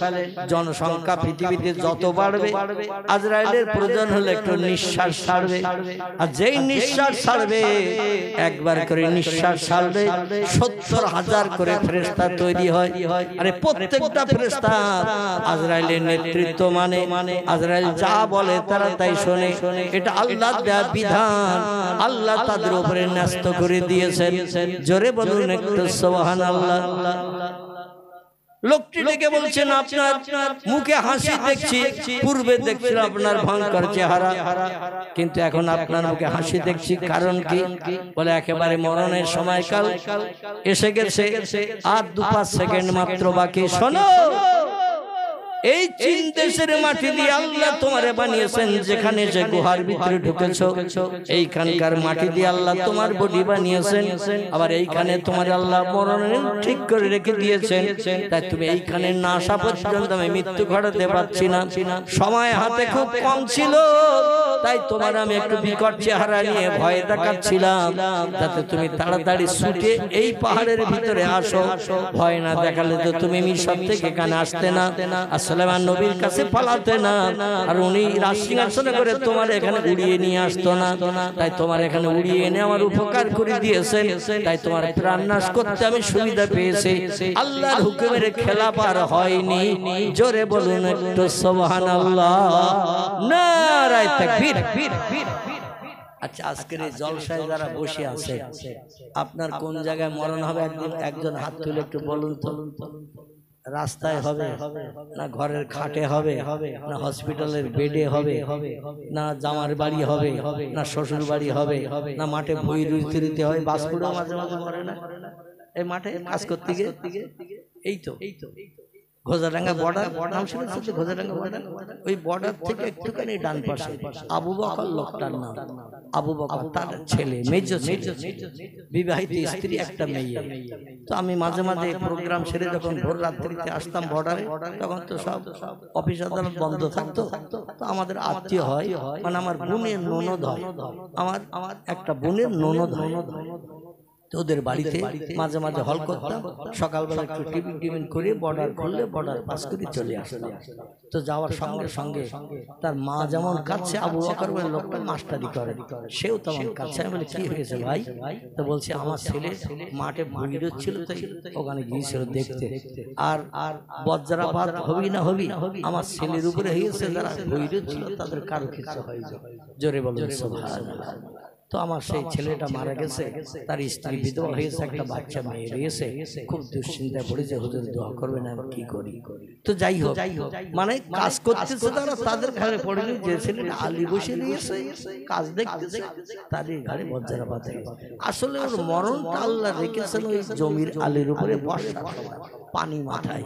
জনসংখ্যা পৃথিবীতে যত বাড়বে, আজরাইলের প্রয়োজন হলে একটু নিঃশ্বাস ছাড়বে। আর যেই নিঃশ্বাস ছাড়বে, একবার করে নিঃশ্বাস ছাড়বে, 70,000 করে ফেরেশতা তৈরি হয়। আরে প্রত্যেকটা ফেরেশতা আজরাইলের নেতৃত্ব মানে, আজরাইল যা বলে তারা তাই শোনে। এটা আল্লাহর দেয়া বিধান, আল্লাহ তাদের উপরে ন্যস্ত করে দিয়েছেন। জোরে বলুন একটু সুবহানাল্লাহ। লোকটি ডেকে বলছেন, আপনার মুখে হাসি দেখছি, পূর্বে দেখছিলাম আপনার ভয়ঙ্কর চেহারা, কিন্তু এখন আপনার মুখে হাসি দেখছি, কারণ কি? বলে, একেবারে মরণের সময়কাল এসে গেছে, আর 2-5 সেকেন্ড মাত্র বাকি। শোনো, এই চীন দেশের মাটি দিয়ে আল্লাহ তোমারে বানিয়েছেন, যেখানে যে গুহার ভিতরে ঢুকেছো এইখানকার মাটি দিয়ে আল্লাহ তোমার বডি বানিয়েছেন। আবার এইখানে তোমার আল্লাহ মরণের ঠিক করে রেখে দিয়েছেন। তাই তুমি এইখানে না আসা পর্যন্ত আমি মৃত্যু ঘটাতে পারছি না। সময় হাতে খুব কম ছিল, তাই তোমার আমি একটু বিকট চেহারা নিয়ে ভয় দেখাচ্ছিলাম, যাতে তুমি তাড়াতাড়ি ছুটে এই পাহাড়ের ভিতরে আসো। ভয় না দেখালে তো তুমি মিশর থেকে এখানে আসতে না, সুলাইমান নবীর কাছে পালাতে না, আর উনি রাজসিংহাসনে করে তোমার এখানে উড়িয়ে নিয়ে আসতো না। তাই তোমার এখানে উড়িয়ে এনে আমার উপকার করে দিয়েছেন, তাই তোমার প্রাণ নাশ করতে আমি সুবিধা পেয়েছি। আল্লাহর হুকুমের খেলাফ আর হয়নি। জোরে বলুন একটু সুবহানাল্লাহ, নারায়ে তাকবীর। আচ্ছা, আজকের এই জলসায় যারা বসে আছে, আপনার কোন জায়গায় মরণ হবে একজন হাত তুলে একটু বলুন তো। রাস্তায় হবে না ঘরের খাটে হবে না হসপিটালের বেডে হবে না জামার বাড়ি হবে না শ্বশুর বাড়ি হবে না মাঠে ভুঁই রুইতে হয় বাসপুরেও মাঝে মাঝে মরে না এই মাঠে কাজ করতে গিয়ে এই তো ঘোজাডাঙ্গা বর্ডার নাম শুনেছেন ঘোজাডাঙ্গা বর্ডার ওই বর্ডার থেকে একটুখানি ডান পাশে আবু বকর লোকটার নাম আবু বকর তার ছেলে মেজর বিবাহিত স্ত্রী একটা মেয়ে তো আমি মাঝে মাঝে প্রোগ্রাম সেরে যখন ভোর রাত্রিতে আসতাম বর্ডারে তখন তো সব অফিস আদালত বন্ধ থাকতো তো আমাদের আত্মীয় হয় মানে আমার বোনের ননদ হয় আমার একটা বোনের ননদ হয় তো ওদের বাড়িতে মাঝে মাঝে হল করতাম সকালবেলা একটু টিফিন করে বর্ডার খুললে বর্ডার পাস করে চলে আসতাম তো যাওয়ার সঙ্গে সঙ্গে তার মা যেমন কাছে আবু বকর বলে লোকটা মাস্টারি করে সেও তেমন কাছে আমি বলি কি হয়েছে ভাই তো বলছে আমার ছেলে মাঠে ভুঁড়ি ছিল তাই ওখানে গিয়েছিল দেখতে আর বজ্রাপাত হবি না হবি আমার ছেলের উপরে হয়েছে যারা ভুঁড়ি ছিল তাদের কারো কিছু হয়েছে জোরে বলুন সুবহানাল্লাহ তো আমার সেই ছেলেটা মারা গেছে তার স্ত্রী বিধবা হয়েছে একটা বাচ্চা মেয়ে রয়েছে খুব দুশ্চিন্তায় পড়েছে হুজুর দোয়া করবেন আমি কি করি তো যাই হোক মানে কাজ করতেছে তারা তাদের ঘরে পড়েনি যে ছেলেটা আলী বসে রয়েছে কাজ দেখতেছে তাদের ঘরে বজ্রাপাত আসলে ওর মরণটা আল্লাহ রেখেছেন ওই জমির আলীর উপরে বর্ষা পানি মাথায়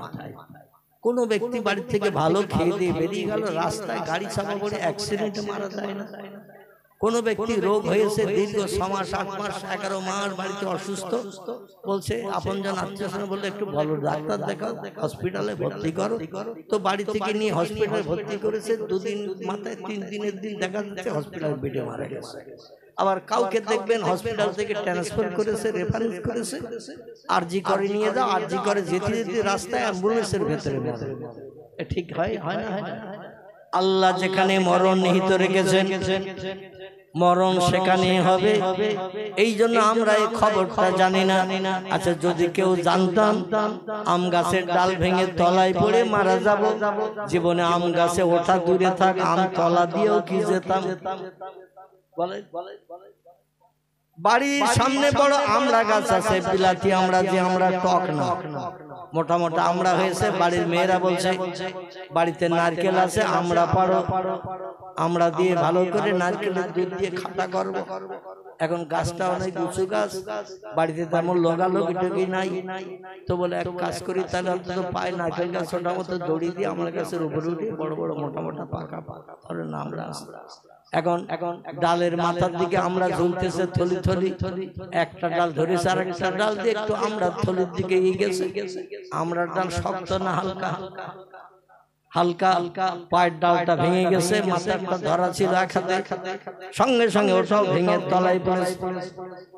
কোনো ব্যক্তি বাড়ি থেকে ভালো খেয়ে দিয়ে বেরিয়ে গেল রাস্তায় গাড়ি চাপা পড়ে অ্যাক্সিডেন্টে মারা যায় না কোনো ব্যক্তি রোগ হয়েছে দীর্ঘ 6 মাস 8 মাস 11 মাস বাড়িতে অসুস্থ বলছে আপনজন আত্মীয়স্বজন বললে একটু ভালো ডাক্তার দেখাও হসপিটালে ভর্তি করো তো বাড়ি থেকে নিয়ে হসপিটালে ভর্তি করেছে 2 দিন মাথায় 3 দিনের দিন দেখা যাচ্ছে হসপিটালে বেডে মারা গেছে আবার কাউকে দেখবেন হসপিটাল থেকে ট্রান্সফার করেছে রেফারেন্স করেছে আরজি করে নিয়ে যাও আরজি করে যেতে যেতে রাস্তায় অ্যাম্বুলেন্সের ভেতরে ঠিক হয় না আল্লাহ যেখানে মরণ নিহিত রেখেছেন মরণ সেখানে হবে এই জন্য আমরা এই খবরটা জানি না আচ্ছা যদি কেউ জানতাম আম গাছের ডাল ভেঙে তলায় পড়ে মারা যাব জীবনে আম গাছে ওঠা দূরে থাক আম তলা দিয়েও কি যেতাম বলে বাড়ির সামনে বড় আমড়া গাছ আছে বিলাতি আমড়া যে আমরা টক না মোটা মোটা আমড়া হয়েছে বাড়ির মেয়েরা বলছে বাড়িতে নারকেল আছে আমড়া পারো আমরা দিয়ে ভালো করে নারকেলের দুধ দিয়ে খাটা করব এখন গাছটা অনেক উঁচু গাছ বাড়িতে তেমন লোগালোগি টুকি নাই তো বলে এক কাজ করি তাহলে অন্তত পায় নারকেল গাছ ছোটা মতো দড়ি দিয়ে আমার গাছের উপরে উঠে বড় বড় মোটা মোটা পাকা ধরে না আমরা এখন ডালের মাথার দিকে আমরা ঝুলতেছে থলি থলি একটা ডাল ধরেছে আর একটা ডাল দিয়ে একটু আমরা থলির দিকে এগিয়ে গেছে আমরা ডাল শক্ত না হালকা হালকা হালকা পায়ের ডালটা ভেঙে গেছে মাথাটা ধরা ছিল এক হাতে সঙ্গে সঙ্গে ওটাও ভেঙে তলায় পড়েছে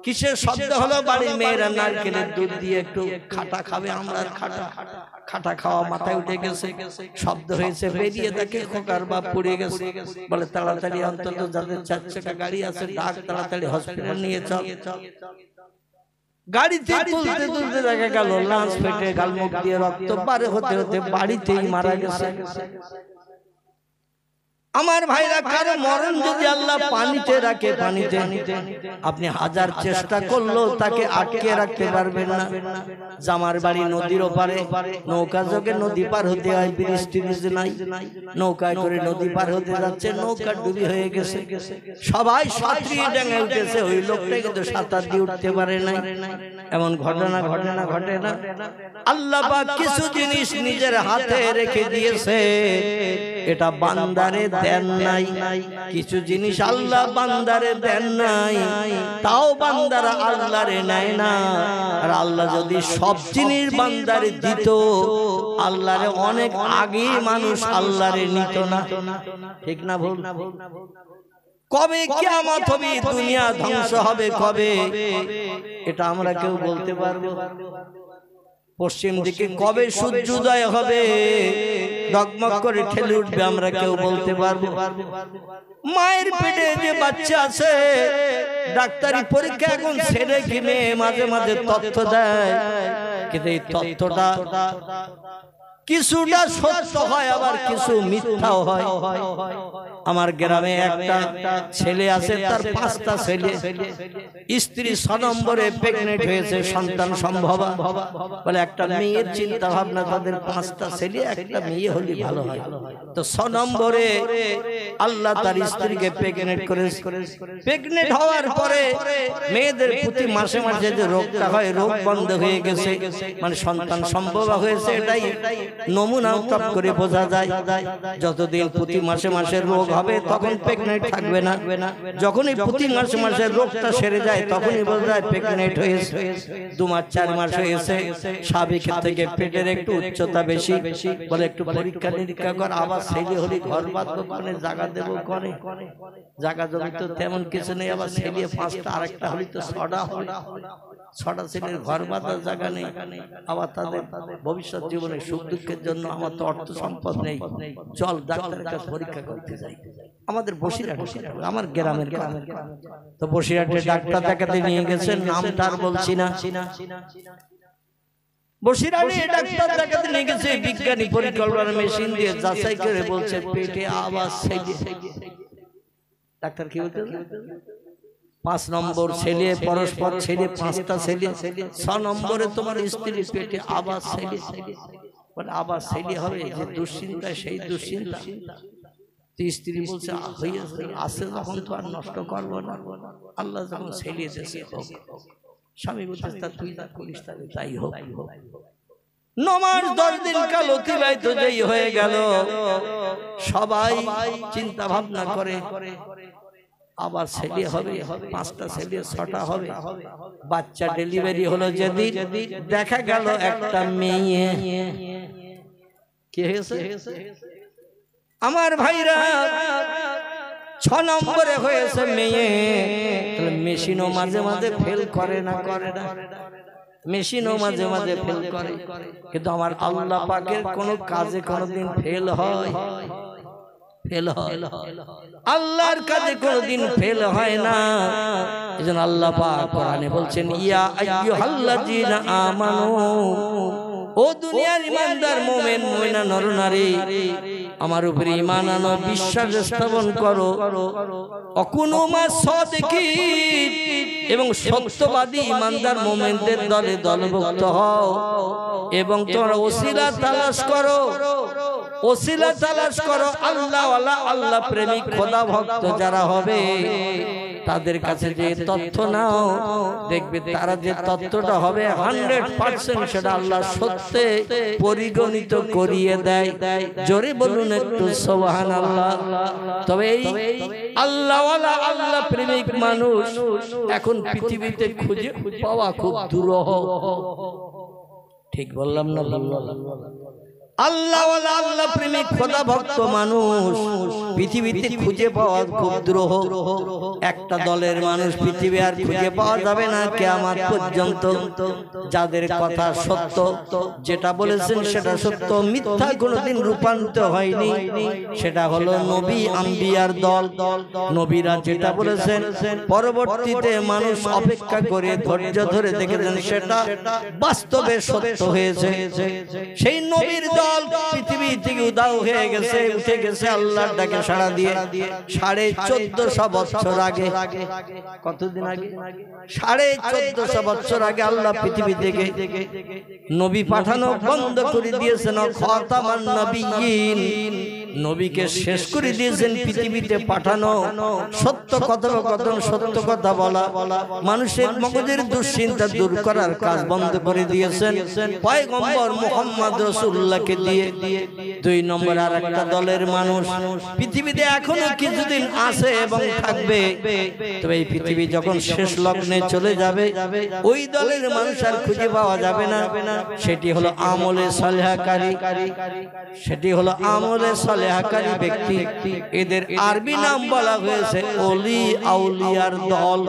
কিসের শব্দ হলো বাড়ির মেয়েরা নারকেলের দুধ দিয়ে একটু খাটা খাবে আমরা খাটা খাওয়া মাথায় উঠে গেছে শব্দ হয়েছে বেরিয়ে দেখে খোকার বাপ পড়ে গেছে বলে তাড়াতাড়ি অন্তত যাদের 4 চাকা গাড়ি আছে ডাক তাড়াতাড়ি হসপিটাল নিয়ে চল গাড়িতে তুলতে তুলতে দেখা গেল লাঞ্চ ফেটে গালমুখ দিয়ে রক্ত পারে হতে হতে বাড়িতেই মারা গেছে আমার ভাইরা কারো মরণ যদি আল্লাহ পানিতে রাখে পানিতে আপনি হাজার চেষ্টা করলেও তাকে আটকে রাখতে পারবেন না জামার বাড়ি নদীর ওপারে নৌকা যোগে নদী পার হতে হয় ব্রিজ টিরিজ নাই নৌকায় করে নদী পার হতে যাচ্ছে নৌকা ডুবি হয়ে গেছে সবাই সাঁতরিয়ে ডাঙায় উঠেছে ওই লোকটা কিন্তু সাঁতার দিয়ে উঠতে পারে নাই এমন ঘটনা ঘটে না আল্লাহ পাক কিছু জিনিস নিজের হাতে রেখে দিয়েছে এটা বান্দারে দেন নাই কিছু জিনিস আল্লাহ বান্দারে দেন নাই তাও বান্দারা আল্লাহরে নেয় না আর আল্লাহ যদি সব জিনিস বান্দারে দিত আল্লাহরে অনেক আগে মানুষ আল্লাহরে নিত না ঠিক না ভুল কবে কিয়ামত হবে দুনিয়া ধ্বংস হবে কবে এটা আমরা কেউ বলতে পারবো পশ্চিম দিকে কবে সূর্যোদয় হবে ডগমগ করে ঠেলে উঠবে আমরা কেউ বলতে পারবো মায়ের পেটে যে বাচ্চা আছে ডাক্তারি পরীক্ষা এখন ছেড়ে কিনে মাঝে মাঝে তথ্য দেয় কিন্তু এই তথ্যটা কিছুটা সত্য হয় আবার কিছু মিথ্যাও হয় আমার গ্রামে একটা ছেলে আছে, তার 5টা ছেলে, স্ত্রী 6 নম্বরে প্রেগনেন্ট হয়েছে, সন্তান সম্ভব। বলে একটা মেয়ের চিন্তা ভাবনা, তাদের 5টা ছেলে, একটা মেয়ে হলে ভালো হয়। তো 6 নম্বরে আল্লাহ তার স্ত্রীকে প্রেগনেন্ট করে, প্রেগনেন্ট হওয়ার পরে মেয়েদের প্রতি মাসে মাসে যে রোগটা হয়, রোগ বন্ধ হয়ে গেছে, মানে সন্তান সম্ভব হয়েছে। এটাই নমুনা উত্তপ করে বোঝা যায়। যতদিন প্রতি মাসে মাসে রোগ হবে তখন প্রেগনেন্ট থাকবে না, যখনই প্রতি মাসে মাসে রোগটা সেরে যায় তখনই বোঝা যায় প্রেগনেন্ট হয়েছে। 2 মাস 4 মাস হয়েছে, স্বাভাবিকের থেকে পেটের একটু উচ্চতা বেশি, বলে একটু পরীক্ষা নিরীক্ষা কর। আবার ছেলে হলে ঘর বাঁধবো কোনে, জায়গা দেবো কোনে, জায়গা জমি তো তেমন কিছু নেই। আবার ছেলে 5টা, আরেকটা হলে তো 6টা হবে, 6টা ছেলের ঘর বাঁধার জায়গা নেই। আবার তাদের ভবিষ্যৎ জীবনে সুখ দুঃখের জন্য আমার তো অর্থ সম্পদ নেই, চল ডাক্তারের কাছে পরীক্ষা করতে যাই। আমাদের বসিরহাট, আমার গ্রামের, তো বসিরহাটে ডাক্তার দেখাতে নিয়ে গেছেন, নামটা আর বলছি না। বসিরহাটে ডাক্তার দেখাতে নিয়ে গেছে, বিজ্ঞানী পরিকল্পনা মেশিন দিয়ে যাচাই করে বলছে পেটে আবার ছেলে। ডাক্তার কি বলতে, 5 নম্বর ছেলে, পরস্পর ছেলে, 5টা ছেলে, 6 নম্বরে তোমার স্ত্রী পেটে আবার ছেলে। বলে আবার ছেলে হবে, যে দুশ্চিন্তা সেই দুশ্চিন্তা। স্ত্রী বলছে আসে যখন তো আর নষ্ট করবো না, আল্লাহ যখন ছেলে দিয়েছে হোক। স্বামী বলছে তুই যা করিস তাই হোক। 9 মাস 10 দিন কাল অতিবাহিত যেই হয়ে গেল, সবাই চিন্তা ভাবনা করে আবার ছেলে হবে, 5টা ছেলে 6টা হবে। বাচ্চা ডেলিভারি হলো যেদিন, দেখা গেল একটা মেয়ে। কি হয়েছে আমার ভাইরা, 6 নম্বরে হয়েছে মেয়ে। মেশিনও মাঝে মাঝে ফেল করে না, মেশিনও মাঝে মাঝে ফেল করে, কিন্তু আমার আল্লাহ পাকের কোন কাজে কোনদিন ফেল হয়? আল্লাহর কাজে কোনদিন ফেল হয় না। এজন্য আল্লাহ পাক কোরআনে বলছেন, ইয়া আইয়ুহাল্লাযীনা আমানু, ও দুনিয়ার ঈমানদার মুমিন মুমিনা নরনারী, আমার উপরে ঈমান আনো, বিশ্বাস স্থাপন করো। অকুনু মাস সাদিকিন, এবং সত্যবাদী ঈমানদার মুমিনদের দলে দলভুক্ত হও। এবং তোমরা ওসিলা তালাশ করো, ওসিলা তালাশ করো আল্লাহ ওয়ালা, আল্লাহ প্রেমিক খোদা ভক্ত যারা হবে তাদের কাছে যে তথ্য নাও, দেখবে তারা যে তথ্যটা হবে 100% সেটা আল্লাহ সত্যে পরিগণিত করিয়ে দেয়। জোরে বলুন একটু সুবহানাল্লাহ। তবে এই আল্লাহ ওয়ালা, আল্লাহ প্রেমিক মানুষ এখন পৃথিবীতে খুঁজে পাওয়া খুব দুরূহ। ঠিক বললাম না? আল্লাহ ওয়ালা, আল্লাহ প্রেমিক খোদা ভক্ত মানুষ পৃথিবীতে খুঁজে পাওয়া খুব দুরূহ। একটা দলের মানুষ পৃথিবী আর খুঁজে পাওয়া যাবে না কিয়ামত পর্যন্ত, যাদের কথা সত্য, যেটা বলেছেন সেটা সত্য, মিথ্যা কোনোদিন রূপান্তরিত হয়নি। সেটা হলো নবী আম্বিয়ার দল। নবীরা যেটা বলেছেন পরবর্তীতে মানুষ অপেক্ষা করে ধৈর্য ধরে দেখেছেন সেটা বাস্তবে সত্য হয়েছে। সেই নবীর দল পৃথিবী থেকে উধাও হয়ে গেছে, উঠে গেছে আল্লাহর ডাকে সাড়া দিয়ে 1450 বছর আগে। কতদিন আগে? 1450 বছর আগে আল্লাহ পৃথিবী থেকে নবী পাঠানো বন্ধ করে দিয়েছেন। খাতামান নবিয়্যিন, নবীকে শেষ করে দিয়েছেন পৃথিবীতে পাঠানো। সত্য কথোপকথন, সত্য কথা বলা, মানুষের মগজের দুশ্চিন্তা দূর করার কাজ বন্ধ করে দিয়েছেন পয়গম্বর মুহাম্মদ রাসূলুল্লাহকে দিয়ে। 2 নম্বর আর একটা দলের মানুষ পৃথিবীতে এখনো কিছুদিন আছে এবং থাকবে, তবে এই পৃথিবী যখন শেষ লগ্নে চলে যাবে ওই দলের মানুষ আর খুঁজে পাওয়া যাবে না। সেটি হলো আমলে সালেহাকারী, সেটি হলো আমলে সালেহাকারী ব্যক্তি। এদের আরবি নাম বলা হয়েছে ওলি আউলিয়ার দল।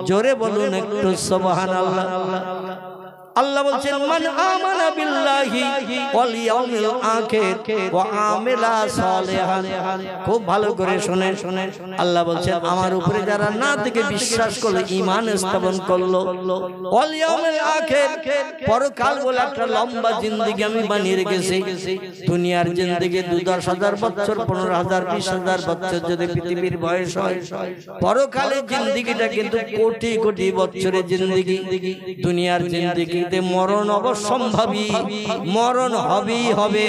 জোরে বলুন একটু সুবহানাল্লাহ। আল্লাহ বলছেন মান আমানা বিল্লাহি ওয়াল ইয়াউমিল আখির ওয়া আমিলা সালিহান। খুব ভালো করে শুনেন। আল্লাহ বলছেন আমার উপরে যারা না থেকে বিশ্বাস করলো, ঈমান স্থাপন করলো, ওয়াল ইয়াউমিল আখির, পরকাল বলে একটা লম্বা জিন্দেগি আমি বানিয়ে রেখেছি। দুনিয়ার জিন্দেগি 10,000 বছর, 15,000, 20,000 বছর যদি পৃথিবীর বয়স হয়, পরকালের জিন্দেগিটা কিন্তু কোটি কোটি বছরের জিন্দেগি। দুনিয়ার জিন্দেগিতে মরণ অবশ্যম্ভাবী, মরণ হবেই হবে,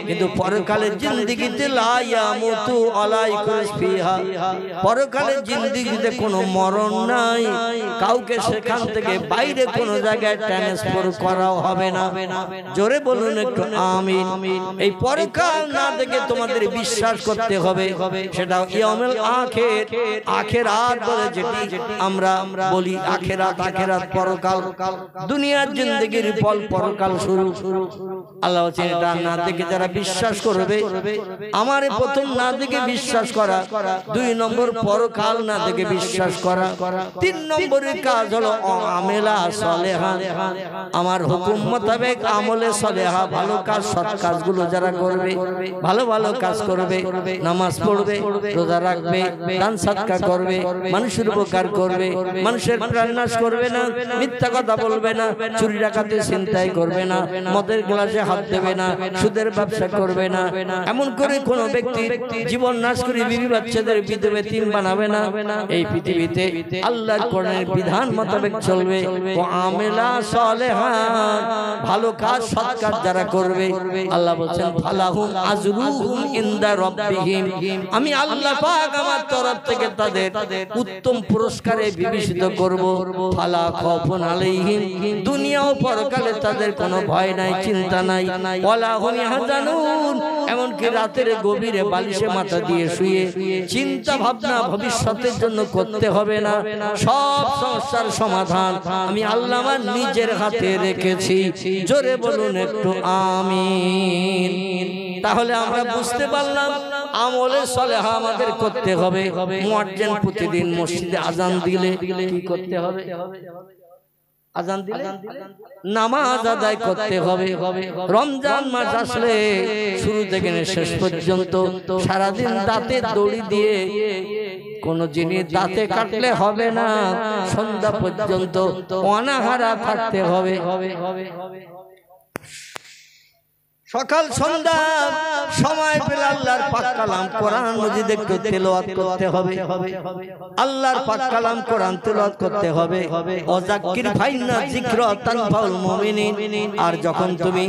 কিন্তু পরকালের জিন্দেগিতে লা ইয়ামুতু আলাইকুম ফিহা, পরকালের জিন্দেগিতে কোনো মরণ নাই, কাউকে সেখান থেকে বাইরে কোনো জায়গায় ট্রান্সফার করাও হবে না। জোরে বলুন একটু আমিন। এই পরকাল না দেখে তোমাদের বিশ্বাস করতে হবে, সেটা ইয়াউমুল আখির, আখিরাত বলে যেটি আমরা বলি, আখিরাত, আখিরাত পরকাল। দুনিয়ার জিন্দেগির ফল পরকাল শুরু। আল্লাহ বলেন এটা না দেখে যারা বিশ্বাস করবে, আমারে প্রথম না দেখে বিশ্বাস করা, 2 নম্বর পরকাল না দেখে বিশ্বাস করা, 3 নম্বরের কাজ হলো আমেলা সালেহা, আমার হুকুম মোতাবেক আমলে সালেহা, ভালো কাজ, সৎ কাজগুলো যারা করবে, ভালো ভালো কাজ করবে, নামাজ পড়বে, রোজা রাখবে, দান সদকা করবে, মানুষের উপকার করবে, মানুষের প্রাণ নাশ করবে না, মিথ্যা কথা বলবে না, চুরি ডাকাতি ছিনতাই করবে না, মদের গ্লাসে হাত দেবে না, সুদের ব্যবসা করবে না, এমন করে কোন ব্যক্তি জীবন নাশ করে বিবি বাচ্চাদের বিধবা তিন বানাবে না। এই পৃথিবীতে আল্লাহর কোরআনের বিধান মোতাবেক চলবে। ও আমেলা সালেহান, ভালো কাজ, সৎ কাজ যারা করবে, আল্লাহ বলেন ফালাহুম আজরুহুম ইনদা রাব্বিহিম, আমি আল্লাহ পাক আমার তরফ থেকে তাদের উত্তম পুরস্কারে বিবেচিত করব। ফালা খাউফুন আলাইহিম, দুনিয়া ও পরকালে তাদের কোনো ভয় নাই, চিন্তা নাই, ওয়ালা হুম ইয়াহজানুন, এমনকি রাতের গভীরে বালিশে মাথা দিয়ে শুয়ে চিন্তা ভাবনা ভবিষ্যতের জন্য করতে হবে না। সব সমস্যার সমাধান আমি আল্লাহ আমার নিজের হাতে রেখেছি। জোরে বলুন একটু আমিন। তাহলে আমরা বুঝতে পারলাম আমলে সালেহা আমাদের করতে হবে। মুয়াজ্জিন প্রতিদিন মসজিদে আজান দিলে কি করতে হবে? আজান দিলে নামাজ আদায় করতে হবে। রমজান মাস আসলে শুরু থেকে শেষ পর্যন্ত সারাদিন দাঁতে দড়ি দিয়ে কোন জিনিস দাঁতে কাটলে হবে না, সন্ধ্যা পর্যন্ত অনাহারা থাকতে হবে। সকাল সন্ধ্যা সময় পেলে আল্লাহর পাক কালাম কোরআন মজিদ একটু তেলাওয়াত করতে হবে। আল্লাহর পাক কালাম কোরআন তেলাওয়াত করতে হবে। ওয়াজাক্কির ফাইন্না যিকরা তানফাউল মুমিনিন। আর যখন তুমি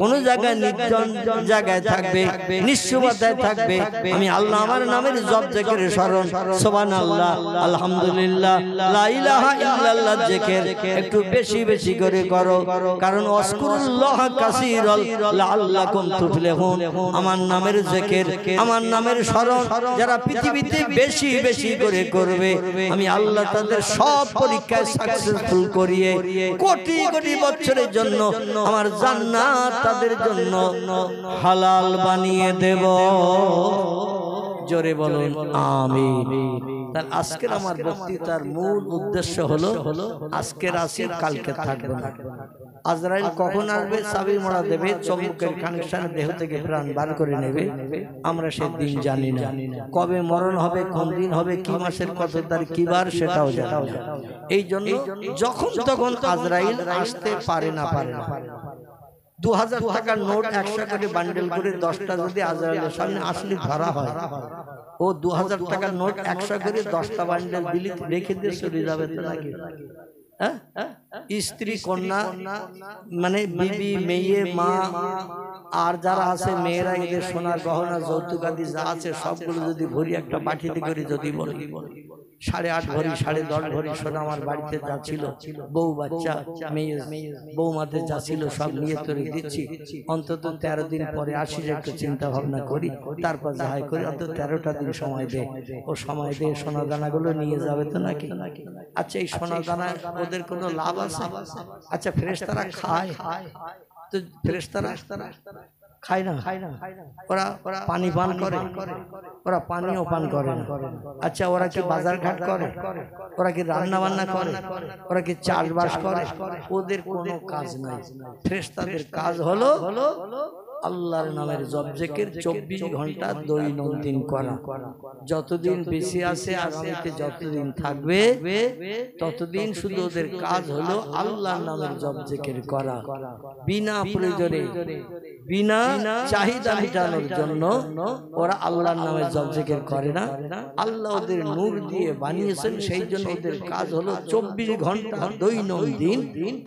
কোন জায়গায় নির্জন জায়গায় থাকবে, নিঃসুবতায় থাকবে, আমি আল্লাহ আমার নামের জপ জিকির স্মরণ, সুবহানাল্লাহ, আলহামদুলিল্লাহ, লা ইলাহা ইল্লাল্লাহ জিকির একটু বেশি বেশি করে করো। কারণ ওয়াজকুরুল্লাহ কাসীরাল লাআল্লাকুম তুফলিহুন, আমার নামের জিকির, আমার নামের স্মরণ যারা পৃথিবীতে বেশি বেশি করে করবে, আমি আল্লাহ তাদের সব পরীক্ষায় সাকসেসফুল করিয়ে কোটি কোটি বছরের জন্য আমার জান্নাত তাদের জন্য হালাল বানিয়ে দেব। জোরে বলুন আমিন। তার আজকের আমার বক্তৃতার মূল উদ্দেশ্য হলো আজকের আসি কালকে থাকবে না। আজরাইল কখন আসবে, চাবি মোড়া দেবে, চমকের কানেকশন দেহ থেকে প্রাণ বার করে নেবে, আমরা সেদিন জানি না। কবে মরণ হবে, কোন দিন হবে, কি মাসের কত তারিখ, কি বার, সেটাও জানি না। এই জন্য যখন তখন আজরাইল আসতে পারে না। 2000 টাকার নোট 100 করে বান্ডেল করে 10টা যদি আজরাইলের সামনে আসলে ধরা হয়, ও 2000 টাকার নোট 100 করে 10টা বান্ডেল দিলি রেখে দিয়ে চলে যাবে তো নাকি? স্ত্রী, কন্যা, মানে বিবি, মেয়ে, মা, আর যারা আছে মেয়েরা, এদের সোনার গহনা, যৌতুক আদি যা আছে সবগুলো যদি ভরি একটা বাটিতে করে যদি বলি 8.5 ভরি, 10.5 ভরি সোনা আমার বাড়িতে যা ছিল, বউ বাচ্চা, মেয়ে বৌমাদের যা ছিল সব নিয়ে তৈরি দিচ্ছি, অন্তত 13 দিন পরে আসি, একটু চিন্তা ভাবনা করি, তারপর যাহাই করি অন্তত 13টা দিন সময় দে। ও সময় দিয়ে সোনা দানাগুলো নিয়ে যাবে তো নাকি? আচ্ছা, এই সোনা দানা ওদের কোনো লাভ আছে? আচ্ছা, ফেরেশতারা খায় তো, ফেরেশতারা খায় না, ওরা পানি পান করে, ওরা পানিও পান করে না। আচ্ছা ওরা কি বাজার ঘাট করে, ওরা কি রান্না বান্না করে, ওরা কি চাষবাস করে? ওদের কোনো কাজ নাই। ফেরেশতাদের কাজ হলো আল্লাহর নামের জপ জিকির 24 ঘন্টা দৈনন্দিন করা। যতদিন বেঁচে আছে, আগামীতে যতদিন থাকবে, ততদিন শুধু ওদের কাজ হলো আল্লাহর নামের জপ জিকির করা। বিনা প্রয়োজনে, বিনা চাহিদা মেটানোর জন্য ওরা আল্লাহর নামের জপ জিকির করে না। আল্লাহ ওদের নূর দিয়ে বানিয়েছেন, সেই জন্য ওদের কাজ হলো 24 ঘন্টা দৈনন্দিন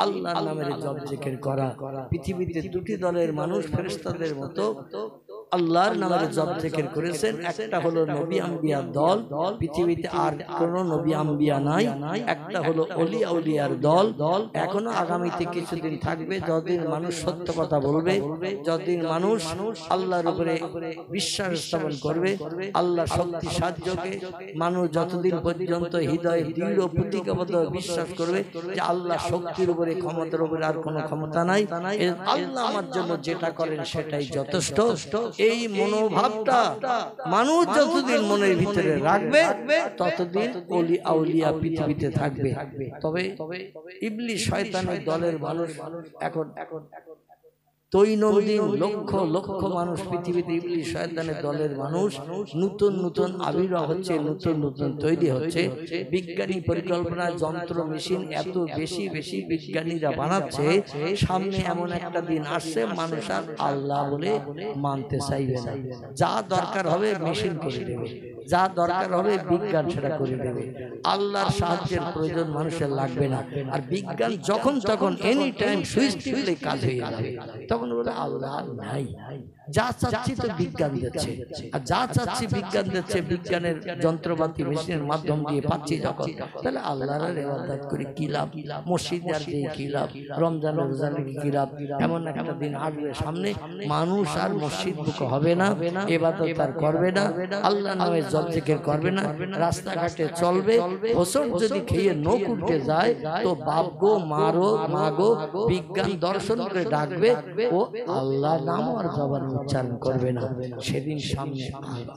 আল্লাহর নামের জপ জিকির করা। পৃথিবীতে দুটি দলের মানুষ ফেরেশতাদের মতো আল্লাহর নামের জপ জিকির করেছেন। একটা হলো নবী আম্বিয়ার দল, পৃথিবীতে আর কোনো নবী আম্বিয়া নাই। একটা হলো ওলি আউলিয়ার দল, এখনো আগামীতে কিছুদিন থাকবে। যতদিন মানুষ সত্য কথা বলবে, যতদিন মানুষ আল্লাহর উপরে বিশ্বাস স্থাপন করবে, আল্লাহ শক্তি সাহায্যকে মানুষ যতদিন পর্যন্ত হৃদয়ে দৃঢ় প্রতিজ্ঞাবদ্ধ বিশ্বাস করবে যে আল্লাহ শক্তির উপরে, ক্ষমতার উপরে আর কোনো ক্ষমতা নাই, আল্লাহ আমার জন্য যেটা করেন সেটাই যথেষ্ট, এই মনোভাবটা মানুষ যতদিন মনের ভিতরে রাখবে ততদিন ওলি আউলিয়া পৃথিবীতে থাকবে। তবে ইবলিস শয়তানের দলের মানুষ এখন দৈনন্দিন লক্ষ লক্ষ মানুষ পৃথিবীতে ইবলিস শয়তানের দলের মানুষ নতুন নতুন আবির্ভাব হচ্ছে, নতুন নতুন তৈরি হচ্ছে। বিজ্ঞানী পরিকল্পনা, যন্ত্র, মেশিন এত বেশি বেশি বিজ্ঞানীরা বানাচ্ছে, সামনে এমন একটা দিন আসছে মানুষ আর আল্লাহ বলে মানতে চাইবে না। যা দরকার হবে মেশিন করে দেবে, যা দরকার হবে বিজ্ঞান সেটা করে দেবে। আল্লাহর সাহায্যের প্রয়োজন মানুষের লাগবে না। আর বিজ্ঞান যখন তখন এনি টাইম সুইচ টিপলে কাজ হয়ে যাবে। তখন বলে আল্লাহ নাই, যা চাচ্ছি তো বিজ্ঞান দিচ্ছে, আর যা চাচ্ছি বিজ্ঞান দিচ্ছে, বিজ্ঞানের যন্ত্রপাতি মেশিনের মাধ্যম দিয়ে পাচ্ছি যখন, তাহলে আল্লাহর ইবাদত করে কি লাভ? মসজিদে আর দিয়ে কি লাভ? রমজান রোজার কি লাভ? এমন একটা দিন আসবে সামনে মানুষ আর মসজিদ বুকে হবে না, ইবাদত আর করবে না, আল্লাহর নামে জপ জিকির করবে না, রাস্তাঘাটে চলবে। হোসট যদি খেয়ে নখ উঠে যায় তো বাপ গো, মারো, মাগো, বিজ্ঞান দর্শন করে ডাকবে, ও আল্লাহ নাম আর জবান উচ্চারণ করবে না। সেদিন সামনে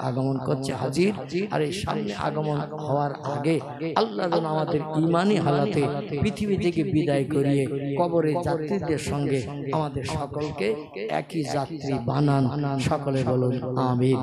আগমন করছে হাজির। আর এই সামনে আগমন হওয়ার আগে আল্লাহ যেন আমাদের ঈমানি হালাতে পৃথিবী থেকে বিদায় করিয়ে কবরে যাত্রীদের সঙ্গে আমাদের সকলকে একই যাত্রী বানান। সকলে বলুন আমিন।